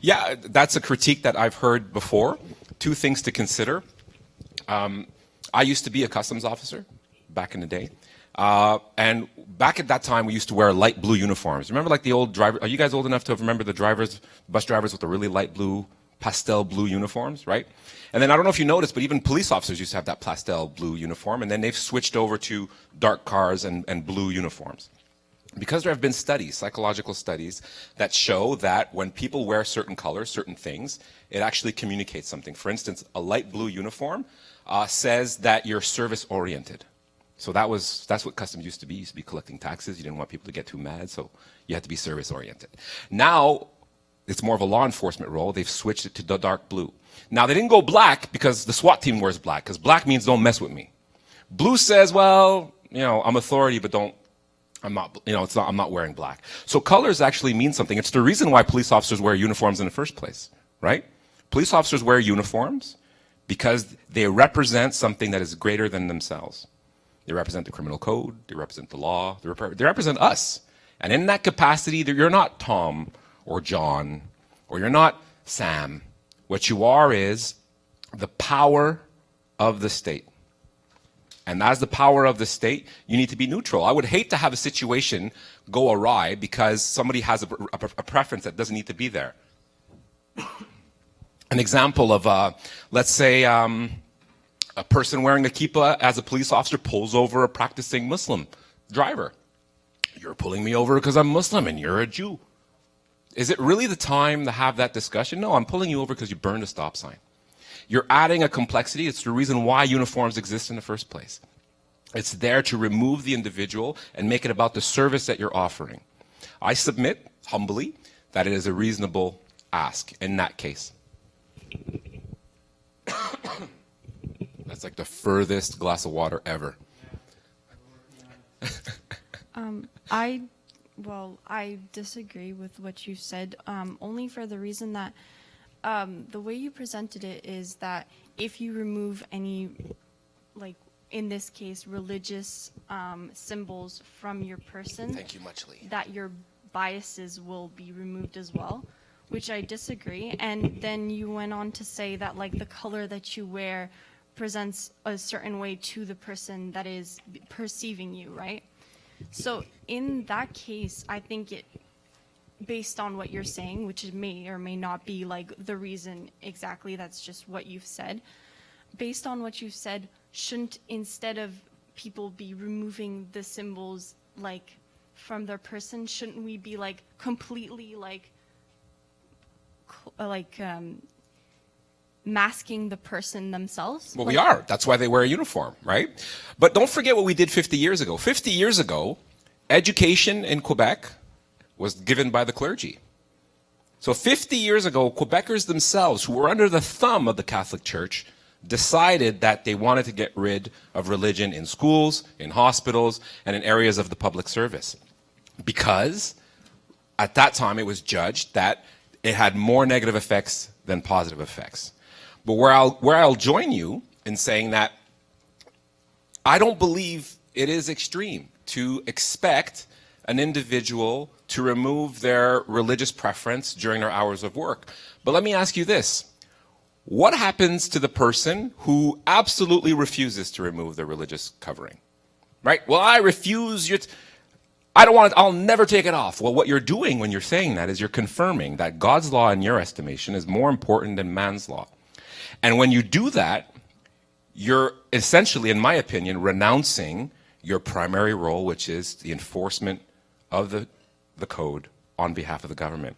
Yeah, that's a critique that I've heard before. 2 things to consider. I used to be a customs officer back in the day. And back at that time, we used to wear light blue uniforms. Remember like the old driver, are you guys old enough to remember the bus drivers with the really light blue, pastel blue uniforms, right? And then I don't know if you noticed, but even police officers used to have that pastel blue uniform, and then they've switched over to dark cars and blue uniforms. Because there have been studies, psychological studies, that show that when people wear certain colors, certain things, it actually communicates something. For instance, a light blue uniform says that you're service-oriented. So that's what customs used to be. You used to be collecting taxes. You didn't want people to get too mad, so you had to be service-oriented. Now, it's more of a law enforcement role. They've switched it to the dark blue. Now, they didn't go black because the SWAT team wears black, because black means don't mess with me. Blue says, well, I'm authority, but I'm not wearing black. So colors actually mean something. It's the reason why police officers wear uniforms in the first place, right? Police officers wear uniforms because they represent something that is greater than themselves. They represent the criminal code, they represent the law, they represent us. And in that capacity, you're not Tom or John, or you're not Sam. What you are is the power of the state. And as the power of the state, you need to be neutral. I would hate to have a situation go awry because somebody has a preference that doesn't need to be there. An example of, let's say, a person wearing a kippah as a police officer pulls over a practicing Muslim driver. You're pulling me over because I'm Muslim and you're a Jew. Is it really the time to have that discussion? No, I'm pulling you over because you burned a stop sign. You're adding a complexity. It's the reason why uniforms exist in the first place. It's there to remove the individual and make it about the service that you're offering. I submit, humbly, that it is a reasonable ask in that case. That's like the furthest glass of water ever. I disagree with what you said, only for the reason that the way you presented it is that if you remove any, like in this case, religious symbols from your person, Thank you much, Lee. that your biases will be removed as well, which I disagree. And then you went on to say that like the color that you wear presents a certain way to the person that is perceiving you, right? So in that case, I think it, based on what you're saying, which it may or may not be like the reason exactly, that's just what you've said. Based on what you've said, shouldn't, instead of people be removing the symbols like from their person, shouldn't we be like completely masking the person themselves? Well, we are. That's why they wear a uniform, right? But don't forget what we did 50 years ago. 50 years ago, education in Quebec was given by the clergy. So 50 years ago, Quebecers themselves, who were under the thumb of the Catholic Church, decided that they wanted to get rid of religion in schools, in hospitals, and in areas of the public service. Because at that time it was judged that it had more negative effects than positive effects. But where I'll join you in saying that I don't believe it is extreme to expect an individual to remove their religious preference during their hours of work. But let me ask you this. What happens to the person who absolutely refuses to remove their religious covering? Right? Well, I refuse. I don't want it. I'll never take it off. Well, what you're doing when you're saying that is you're confirming that God's law, in your estimation, is more important than man's law. And when you do that, you're essentially, in my opinion, renouncing your primary role, which is the enforcement of the code on behalf of the government.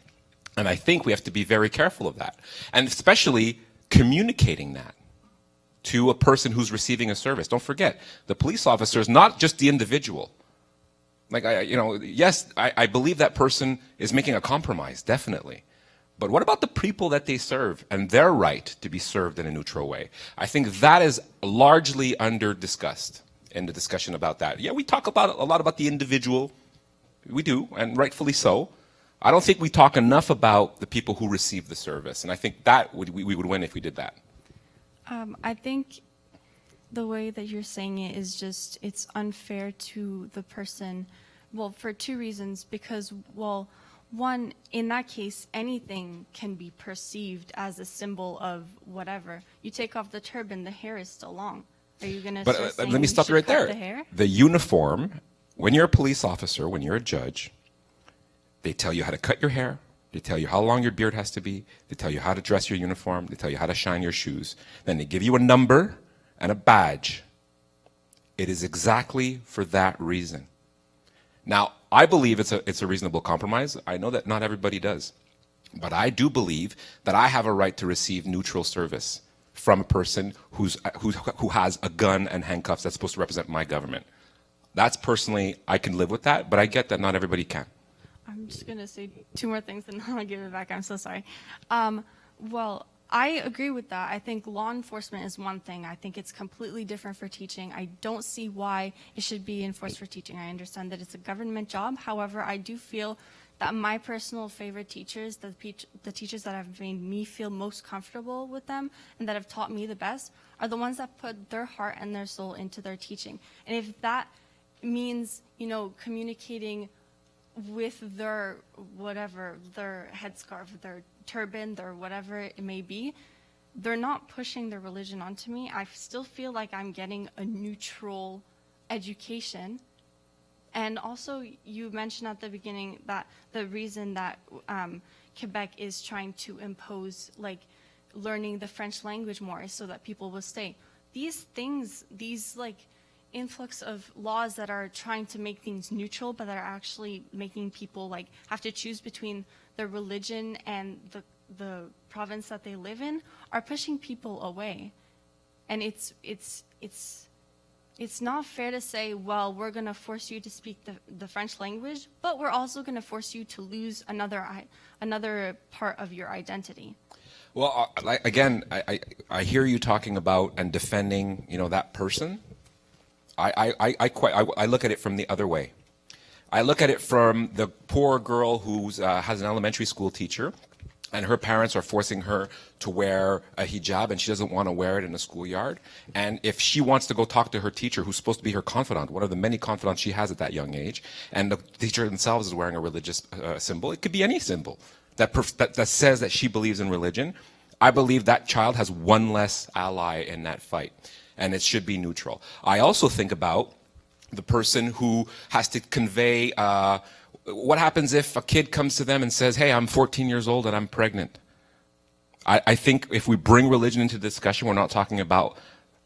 And I think we have to be very careful of that. And especially communicating that to a person who's receiving a service. Don't forget, the police officer is not just the individual. Like, yes, I believe that person is making a compromise, definitely. But what about the people that they serve and their right to be served in a neutral way? I think that is largely under-discussed in the discussion about that. Yeah, we talk about a lot about the individual. We do, and rightfully so. I don't think we talk enough about the people who receive the service, and I think that we would win if we did that. I think the way that you're saying it is just, it's unfair to the person, well, for two reasons. Because, well, one, in that case, anything can be perceived as a symbol of whatever. You take off the turban, the hair is still long. Are you going to But start saying let me we stop you should right cut there. the hair? The uniform, when you're a police officer, when you're a judge, they tell you how to cut your hair. They tell you how long your beard has to be. They tell you how to dress your uniform. They tell you how to shine your shoes. Then they give you a number and a badge. It is exactly for that reason. Now, I believe it's a reasonable compromise. I know that not everybody does. But I do believe that I have a right to receive neutral service from a person who has a gun and handcuffs that's supposed to represent my government. That's personally, I can live with that, but I get that not everybody can. I'm just going to say two more things and then I'll give it back. I'm so sorry. Well, I agree with that. I think law enforcement is one thing. I think it's completely different for teaching. I don't see why it should be enforced for teaching. I understand that it's a government job. However, I do feel that my personal favorite teachers, the teachers that have made me feel most comfortable with them and that have taught me the best, are the ones that put their heart and their soul into their teaching. And if that means, communicating with their whatever, their headscarf, their turban, their whatever it may be, they're not pushing their religion onto me. I still feel like I'm getting a neutral education. And also, you mentioned at the beginning that the reason that Quebec is trying to impose, learning the French language more is so that people will stay. These things, influx of laws that are trying to make things neutral, but that are actually making people have to choose between their religion and the province that they live in, are pushing people away. And it's not fair to say, well, we're going to force you to speak the French language, but we're also going to force you to lose another part of your identity. Well, again, I hear you talking about and defending, that person. I look at it from the other way. I look at it from the poor girl who has an elementary school teacher, and her parents are forcing her to wear a hijab, and she doesn't want to wear it in the schoolyard. And if she wants to go talk to her teacher, who's supposed to be her confidant, one of the many confidants she has at that young age, and the teacher themselves is wearing a religious symbol, it could be any symbol that says that she believes in religion, I believe that child has one less ally in that fight, and it should be neutral. I also think about the person who has to convey, what happens if a kid comes to them and says, hey, I'm 14 years old and I'm pregnant? I think if we bring religion into the discussion, we're not talking about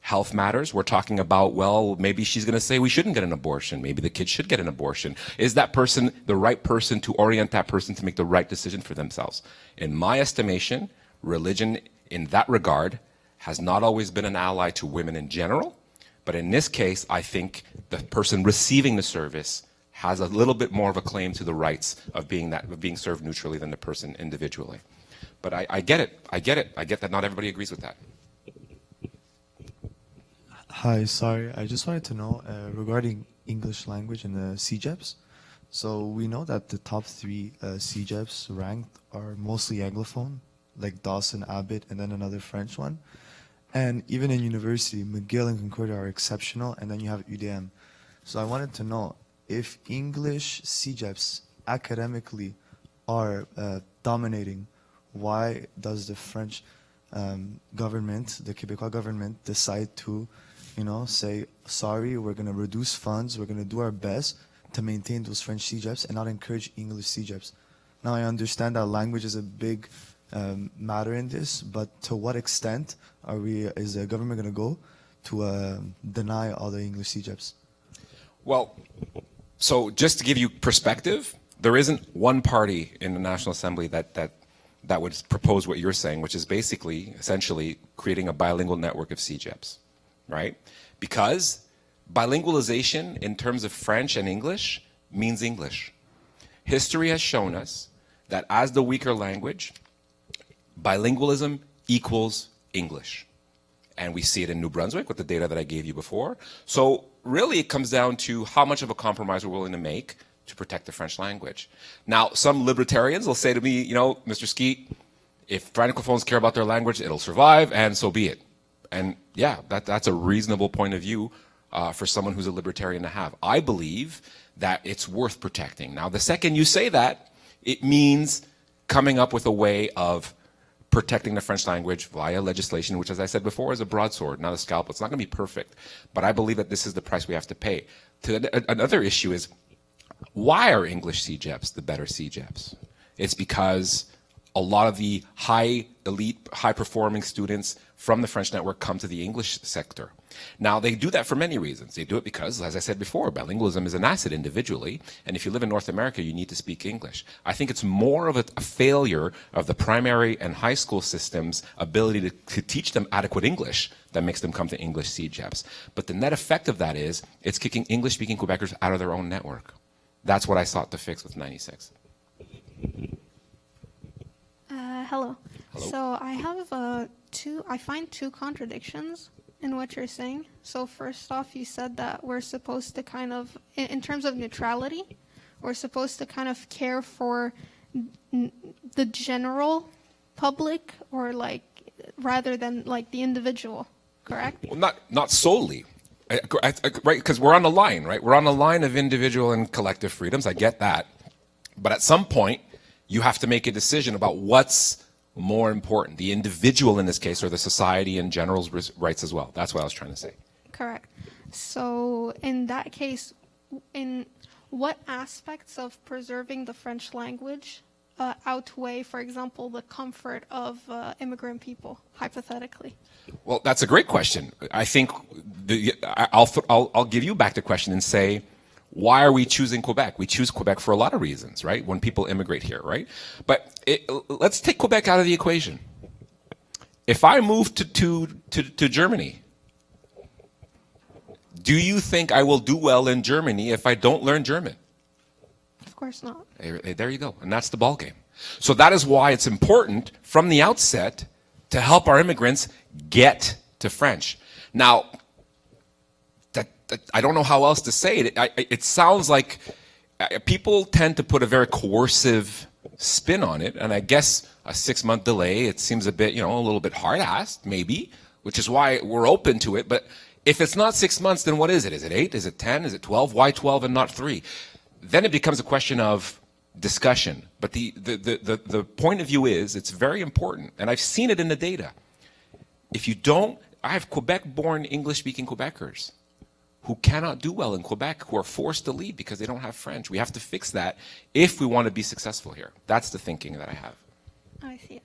health matters. We're talking about, well, maybe she's going to say we shouldn't get an abortion. Maybe the kid should get an abortion. Is that person the right person to orient that person to make the right decision for themselves? In my estimation, religion in that regard has not always been an ally to women in general. But in this case, I think the person receiving the service has a little bit more of a claim to the rights of being served neutrally than the person individually. But I get it. I get that not everybody agrees with that. Hi, sorry. I just wanted to know regarding English language and the CEGEPs. So we know that the top 3 CEGEPs ranked are mostly Anglophone, like Dawson, Abbott, and then another French one. And even in university, McGill and Concordia are exceptional, and then you have UDM. So I wanted to know if English CEGEPs academically are dominating, why does the French government, the Quebecois government, decide to, say, sorry, we're going to reduce funds, we're going to do our best to maintain those French CEGEPs and not encourage English CEGEPs? Now I understand that language is a big matter in this, but to what extent is the government going to go to deny all the English CEGEPs? Well, so just to give you perspective, there isn't one party in the National Assembly that would propose what you're saying, which is basically, essentially, creating a bilingual network of CEGEPs, right? Because bilingualization in terms of French and English means English. History has shown us that as the weaker language, bilingualism equals English. And we see it in New Brunswick with the data that I gave you before. So really it comes down to how much of a compromise we're willing to make to protect the French language. Now, some libertarians will say to me, Mr. Skeete, if francophones care about their language, it'll survive, and so be it. And yeah, that's a reasonable point of view for someone who's a libertarian to have. I believe that it's worth protecting. Now, the second you say that, it means coming up with a way of protecting the French language via legislation, which, as I said before, is a broadsword, not a scalpel. It's not going to be perfect, but I believe that this is the price we have to pay. Another issue is, why are English CEGEPs the better CEGEPs? It's because a lot of the high elite, high performing students from the French network come to the English sector. Now, they do that for many reasons. They do it because, as I said before, bilingualism is an asset individually, and if you live in North America, you need to speak English. I think it's more of a failure of the primary and high school system's ability to teach them adequate English that makes them come to English CEGEPs. But the net effect of that is it's kicking English-speaking Quebecers out of their own network. That's what I sought to fix with 96. Hello. Hello. So I have I find two contradictions in what you're saying. So first off, you said that we're supposed to kind of, in terms of neutrality, we're supposed to kind of care for the general public, or like, rather than like the individual, correct? Well, not solely. Right, because we're on the line, right? We're on the line of individual and collective freedoms. I get that. But at some point, you have to make a decision about what's more important, the individual in this case, or the society in general's rights as well. That's what I was trying to say. Correct. So in that case, in what aspects of preserving the French language outweigh, for example, the comfort of immigrant people, hypothetically? Well, that's a great question. I think I'll give you back the question and say, why are we choosing Quebec? We choose Quebec for a lot of reasons, right? When people immigrate here, right? But let's take Quebec out of the equation. If I move to Germany, do you think I will do well in Germany if I don't learn German? Of course not. There you go. And that's the ballgame. So that is why it's important from the outset to help our immigrants get to French. Now, I don't know how else to say it. It sounds like people tend to put a very coercive spin on it, and I guess a 6-month delay, it seems a bit, a little bit hard-assed, maybe, which is why we're open to it. But if it's not 6 months, then what is it? Is it 8? Is it 10? Is it 12? Why 12 and not 3? Then it becomes a question of discussion. But the point of view is, it's very important, and I've seen it in the data. If you don't, I have Quebec-born English-speaking Quebecers who cannot do well in Quebec, who are forced to leave because they don't have French. We have to fix that if we want to be successful here. That's the thinking that I have. I see.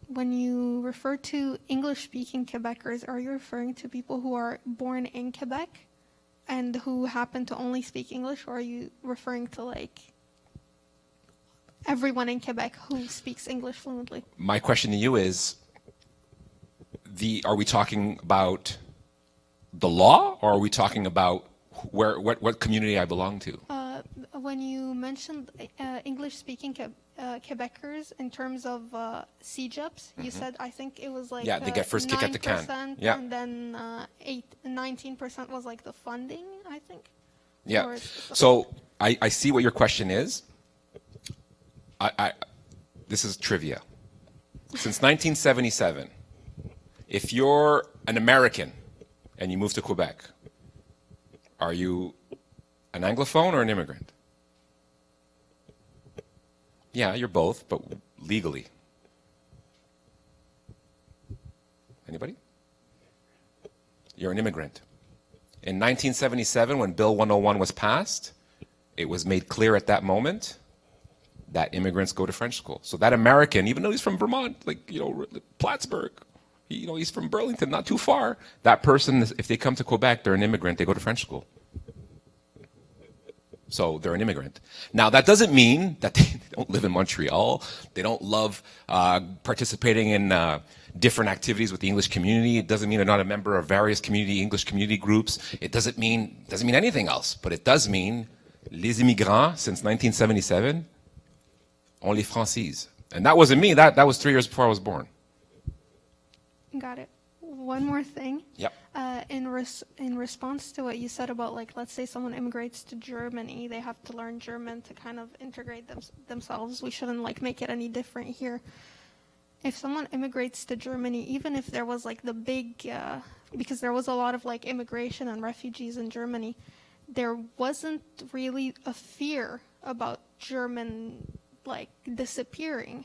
When you refer to English-speaking Quebecers, are you referring to people who are born in Quebec and who happen to only speak English, or are you referring to like everyone in Quebec who speaks English fluently? My question to you is, are we talking about the law, or are we talking about what community I belong to? When you mentioned English-speaking Quebecers in terms of CEGEPs, you said, I think it was like they get first kick at the can. 9%, Yeah. and then 19% was like the funding, I think. Yeah. Or So I see what your question is. This is trivia. Since 1977, if you're an American and you move to Quebec, are you an Anglophone or an immigrant? Yeah, you're both, but legally. Anybody? You're an immigrant. In 1977, when Bill 101 was passed, it was made clear at that moment that immigrants go to French school. So that American, even though he's from Vermont, Plattsburgh, he's from Burlington, not too far, that person, if they come to Quebec, they're an immigrant, they go to French school. So they're an immigrant. Now, that doesn't mean that they don't live in Montreal. They don't love participating in different activities with the English community. It doesn't mean they're not a member of various English community groups. It doesn't mean anything else. But it does mean les immigrants, since 1977, ont les franchises. And that wasn't me. That was 3 years before I was born. Got it. One more thing. Yep. In response to what you said about, like, let's say someone immigrates to Germany, they have to learn German to kind of integrate themselves. We shouldn't make it any different here. If someone immigrates to Germany, even if there was the big, because there was a lot of immigration and refugees in Germany, there wasn't really a fear about German like disappearing,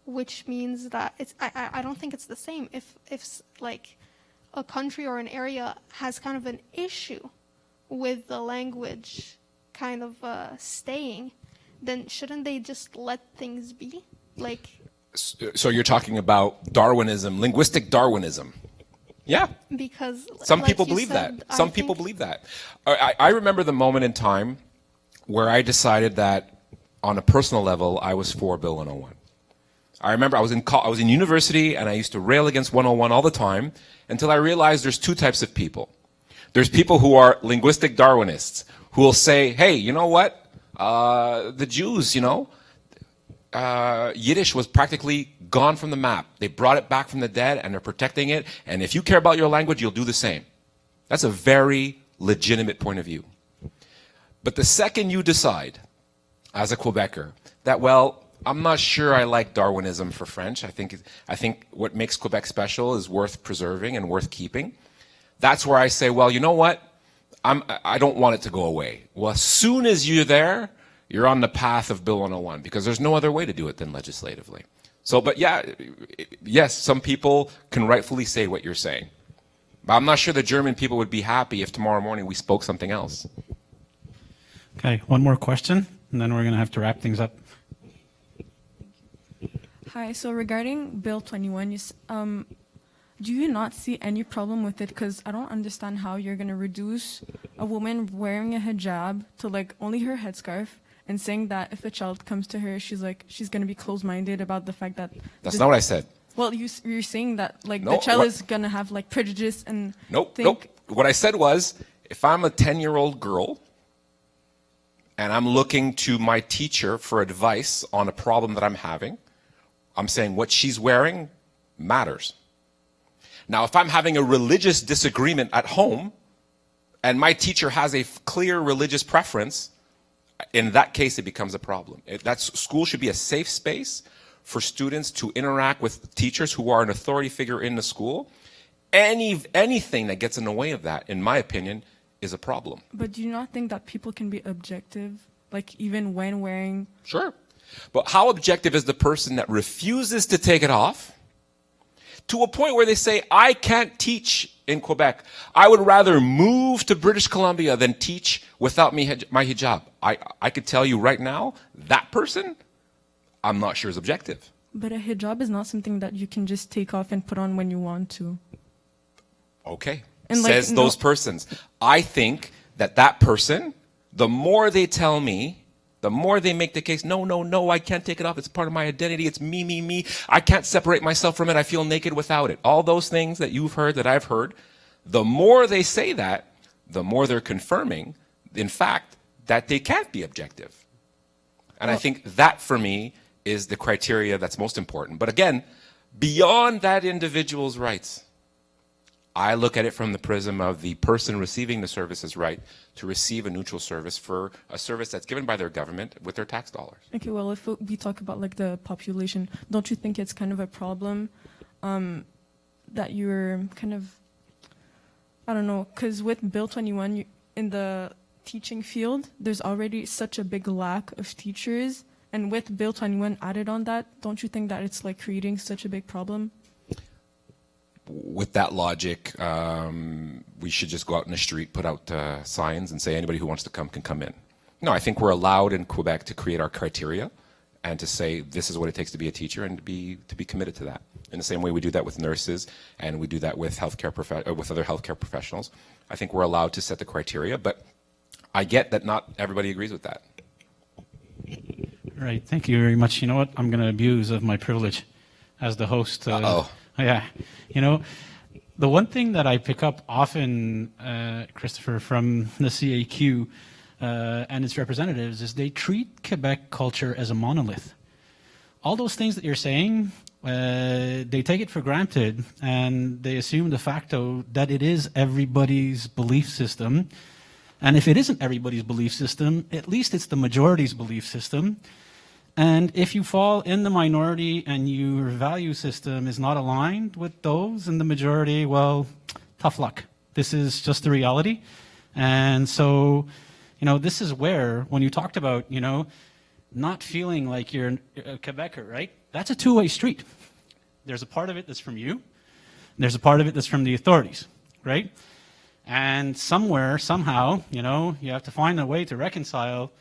which means that I don't think it's the same. If like a country or an area has kind of an issue with the language kind of staying, then shouldn't they just let things be? Like, So you're talking about Darwinism, linguistic Darwinism. Yeah. because Some like people you believe said, that. I Some people think- believe that. I remember the moment in time where I decided that on a personal level, I was for Bill 101. I remember I was in university and I used to rail against 101 all the time until I realized there's two types of people. There's people who are linguistic Darwinists who will say, hey, you know what? The Jews, Yiddish was practically gone from the map. They brought it back from the dead and they're protecting it. And if you care about your language, you'll do the same. That's a very legitimate point of view. But the second you decide, as a Quebecer, that, well, I'm not sure I like Darwinism for French. I think what makes Quebec special is worth preserving and worth keeping. That's where I say, well, you know what? I don't want it to go away. Well, as soon as you're there, you're on the path of Bill 101 because there's no other way to do it than legislatively. So, but yeah, yes, some people can rightfully say what you're saying. But I'm not sure the German people would be happy if tomorrow morning we spoke something else. Okay, one more question, and then we're going to have to wrap things up. Hi, so regarding Bill 21, do you not see any problem with it? Because I don't understand how you're going to reduce a woman wearing a hijab to like only her headscarf and saying that if a child comes to her, she's going to be closed-minded about the fact that... That's not what I said. Well, you're saying that like No, the child what- is going to have like prejudice and Nope. think... What I said was, if I'm a 10-year-old girl and I'm looking to my teacher for advice on a problem that I'm having, I'm saying what she's wearing matters. Now, if I'm having a religious disagreement at home and my teacher has a clear religious preference, in that case, it becomes a problem. School should be a safe space for students to interact with teachers who are an authority figure in the school. Anything that gets in the way of that, in my opinion, is a problem. But do you not think that people can be objective, like even when wearing... Sure. But how objective is the person that refuses to take it off to a point where they say, I can't teach in Quebec. I would rather move to British Columbia than teach without my hijab. I could tell you right now, that person, I'm not sure is objective. But a hijab is not something that you can just take off and put on when you want to. Okay. And like, Says those persons. I think that person, the more they tell me, the more they make the case, no, I can't take it off. It's part of my identity. It's me. I can't separate myself from it. I feel naked without it. All those things that you've heard, that I've heard, the more they say that, the more they're confirming, in fact, that they can't be objective. And I think that, for me, is the criteria that's most important. But again, beyond that individual's rights, I look at it from the prism of the person receiving the service's right to receive a neutral service for a service that's given by their government with their tax dollars. Okay, well, if we talk about like the population, don't you think it's kind of a problem that you're kind of, I don't know, because with Bill 21, in the teaching field, there's already such a big lack of teachers. And with Bill 21 added on that, don't you think that it's like creating such a big problem? With that logic, we should just go out in the street, put out signs and say anybody who wants to come can come in. No, I think we're allowed in Quebec to create our criteria and to say this is what it takes to be a teacher and to be committed to that. In the same way we do that with nurses and we do that with with other healthcare professionals. I think we're allowed to set the criteria, but I get that not everybody agrees with that. All right, thank you very much. You know what? I'm going to abuse of my privilege as the host. Yeah. You know, the one thing that I pick up often, Christopher, from the CAQ and its representatives is they treat Quebec culture as a monolith. All those things that you're saying, they take it for granted and they assume de facto that it is everybody's belief system. And if it isn't everybody's belief system, at least it's the majority's belief system. And if you fall in the minority and your value system is not aligned with those in the majority, well, tough luck. This is just the reality. And so, you know, this is where, when you talked about, you know, not feeling like you're a Quebecer, right? That's a two-way street. There's a part of it that's from you, and there's a part of it that's from the authorities, right? And somewhere, somehow, you know, you have to find a way to reconcile.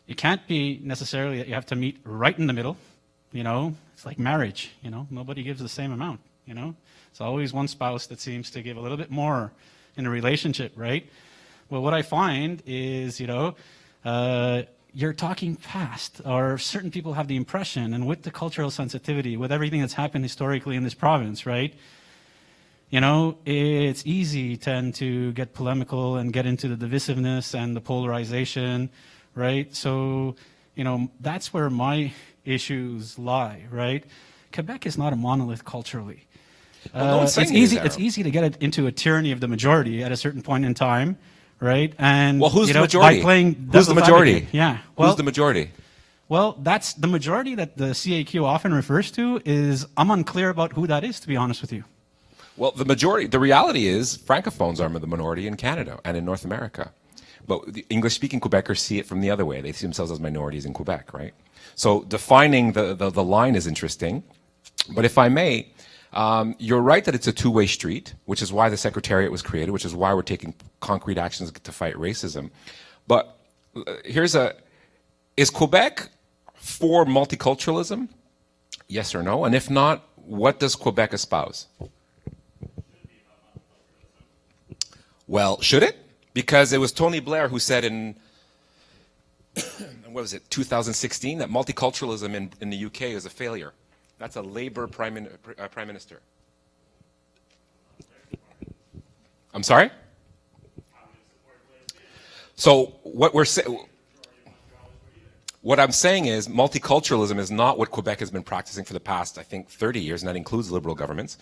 It can't be necessarily that you have to meet right in the middle, you know? It's like marriage, you know? Nobody gives the same amount, you know? It's always one spouse that seems to give a little bit more in a relationship, right? Well, what I find is, you know, you're talking past, or certain people have the impression, and with the cultural sensitivity, with everything that's happened historically in this province, right? You know, it's easy tend to get polemical and get into the divisiveness and the polarization, right? So, you know, that's where my issues lie, right? Quebec is not a monolith culturally. Well, no one's saying it's easy to get it into a tyranny of the majority at a certain point in time, right? And Well, who's you the know, majority? by playing Who's the devil's majority? advocate, yeah. Well, Who's the majority? well, that's the majority that the CAQ often refers to. Is I'm unclear about who that is, to be honest with you. Well, the majority, the reality is francophones are the minority in Canada and in North America. But the English-speaking Quebecers see it from the other way. They see themselves as minorities in Quebec, right? So defining the line is interesting. But if I may, you're right that it's a two-way street, which is why the secretariat was created, which is why we're taking concrete actions to fight racism. But is Quebec for multiculturalism? Yes or no? And if not, what does Quebec espouse? Well, should it? Because it was Tony Blair who said in, what was it, 2016, that multiculturalism in the UK is a failure. That's a Labour Prime Minister. I'm sorry? So what I'm saying is multiculturalism is not what Quebec has been practicing for the past, I think, 30 years, and that includes liberal governments.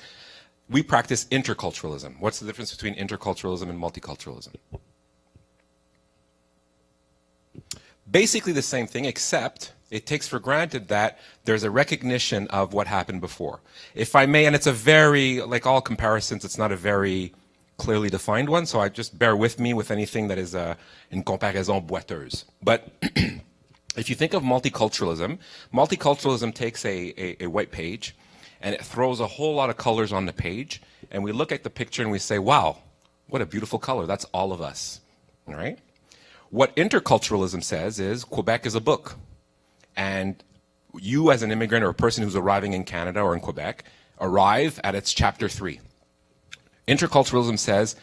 We practice interculturalism. What's the difference between interculturalism and multiculturalism? Basically the same thing, except it takes for granted that there's a recognition of what happened before. If I may, and it's a very, like all comparisons, it's not a very clearly defined one, so I just bear with me with anything that is une comparaison boiteuse. But if you think of multiculturalism, multiculturalism takes a white page, and it throws a whole lot of colors on the page, and we look at the picture and we say, wow, what a beautiful color, that's all of us, all right? What interculturalism says is Quebec is a book, and you as an immigrant or a person who's arriving in Canada or in Quebec arrive at its chapter 3. Interculturalism says,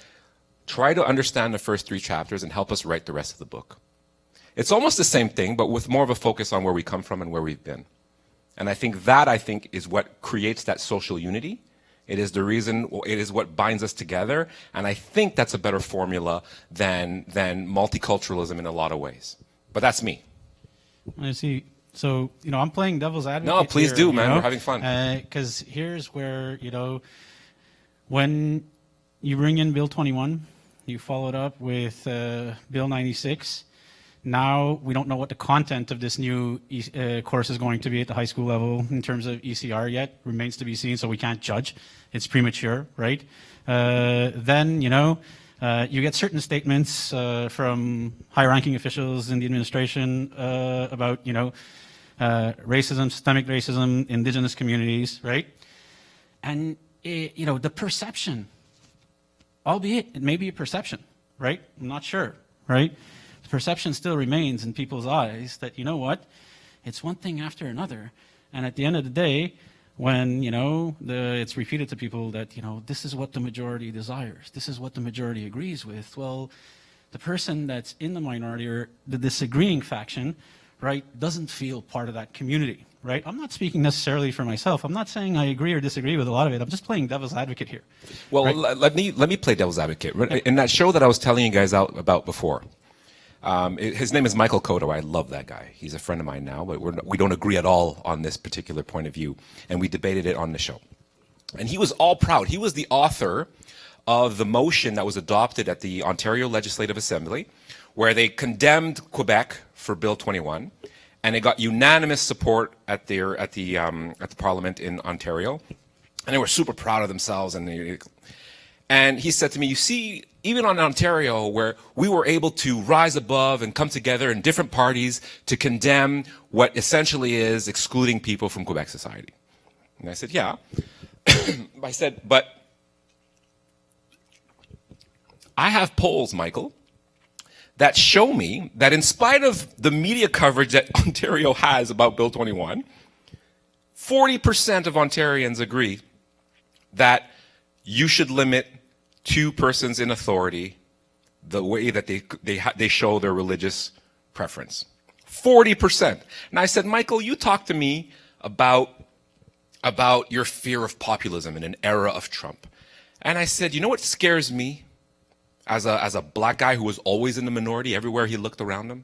try to understand the first 3 chapters and help us write the rest of the book. It's almost the same thing, but with more of a focus on where we come from and where we've been. And I think that, is what creates that social unity. It is the reason, it is what binds us together. And I think that's a better formula than multiculturalism in a lot of ways. But that's me. I see. So, you know, I'm playing devil's advocate. No, please here, do, man. You know? We're having fun. Because here's where, you know, when you bring in Bill 21, you follow it up with Bill 96. Now we don't know what the content of this new course is going to be at the high school level in terms of ECR yet. Remains to be seen, so we can't judge. It's premature, right? Then, you know, you get certain statements from high-ranking officials in the administration about, you know, racism, systemic racism, indigenous communities, right? And, you know, the perception, albeit it may be a perception, right? I'm not sure, right? The perception still remains in people's eyes that, you know what, it's one thing after another. And at the end of the day, when, you know, it's repeated to people that, you know, this is what the majority desires, this is what the majority agrees with, well, the person that's in the minority or the disagreeing faction, right, doesn't feel part of that community, right? I'm not speaking necessarily for myself. I'm not saying I agree or disagree with a lot of it. I'm just playing devil's advocate here. Well, right? let me play devil's advocate. In that show that I was telling you guys about before, his name is Michael Cotto. I love that guy. He's a friend of mine now, but we don't agree at all on this particular point of view. And we debated it on the show. And he was all proud. He was the author of the motion that was adopted at the Ontario Legislative Assembly, where they condemned Quebec for Bill 21. And it got unanimous support at the Parliament in Ontario. And they were super proud of themselves. And he said to me, you see, even on Ontario, where we were able to rise above and come together in different parties to condemn what essentially is excluding people from Quebec society. And I said, yeah. I said, but I have polls, Michael, that show me that in spite of the media coverage that Ontario has about Bill 21, 40% of Ontarians agree that you should limit two persons in authority the way that they show their religious preference. 40%. And I said, Michael, you talk to me about your fear of populism in an era of Trump. And I said, you know what scares me as a black guy who was always in the minority everywhere he looked around him?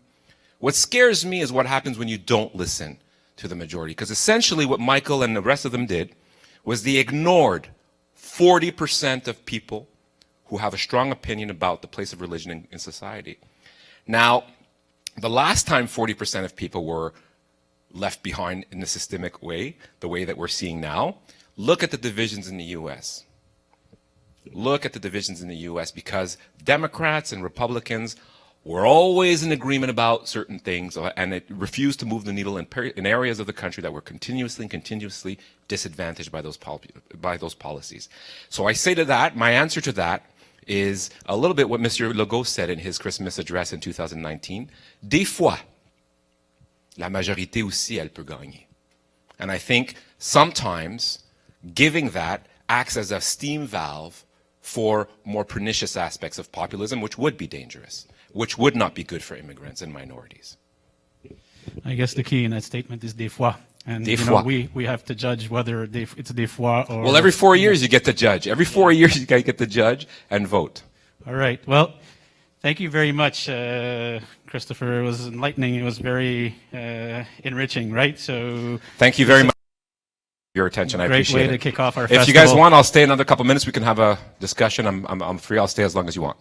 What scares me is what happens when you don't listen to the majority. Because essentially what Michael and the rest of them did was they ignored 40% of people who have a strong opinion about the place of religion in society. Now, the last time 40% of people were left behind in a systemic way, the way that we're seeing now, look at the divisions in the US. Look at the divisions in the US, because Democrats and Republicans were always in agreement about certain things, and it refused to move the needle in areas of the country that were continuously disadvantaged by those policies. So I say to that, my answer to that is a little bit what Mr. Legault said in his Christmas address in 2019. Des fois, la majorité aussi, elle peut gagner. And I think sometimes giving that acts as a steam valve for more pernicious aspects of populism, which would be dangerous, which would not be good for immigrants and minorities. I guess the key in that statement is des fois. And des fois. We have to judge whether it's des fois or... Well, every 4 years you get to judge. Every 4 years you get to judge and vote. All right. Well, thank you very much, Christopher. It was enlightening. It was very enriching, right? So thank you very much for your attention. I appreciate it. Great way to kick off our If festival. you guys want, I'll stay another couple minutes. We can have a discussion. I'm free. I'll stay as long as you want.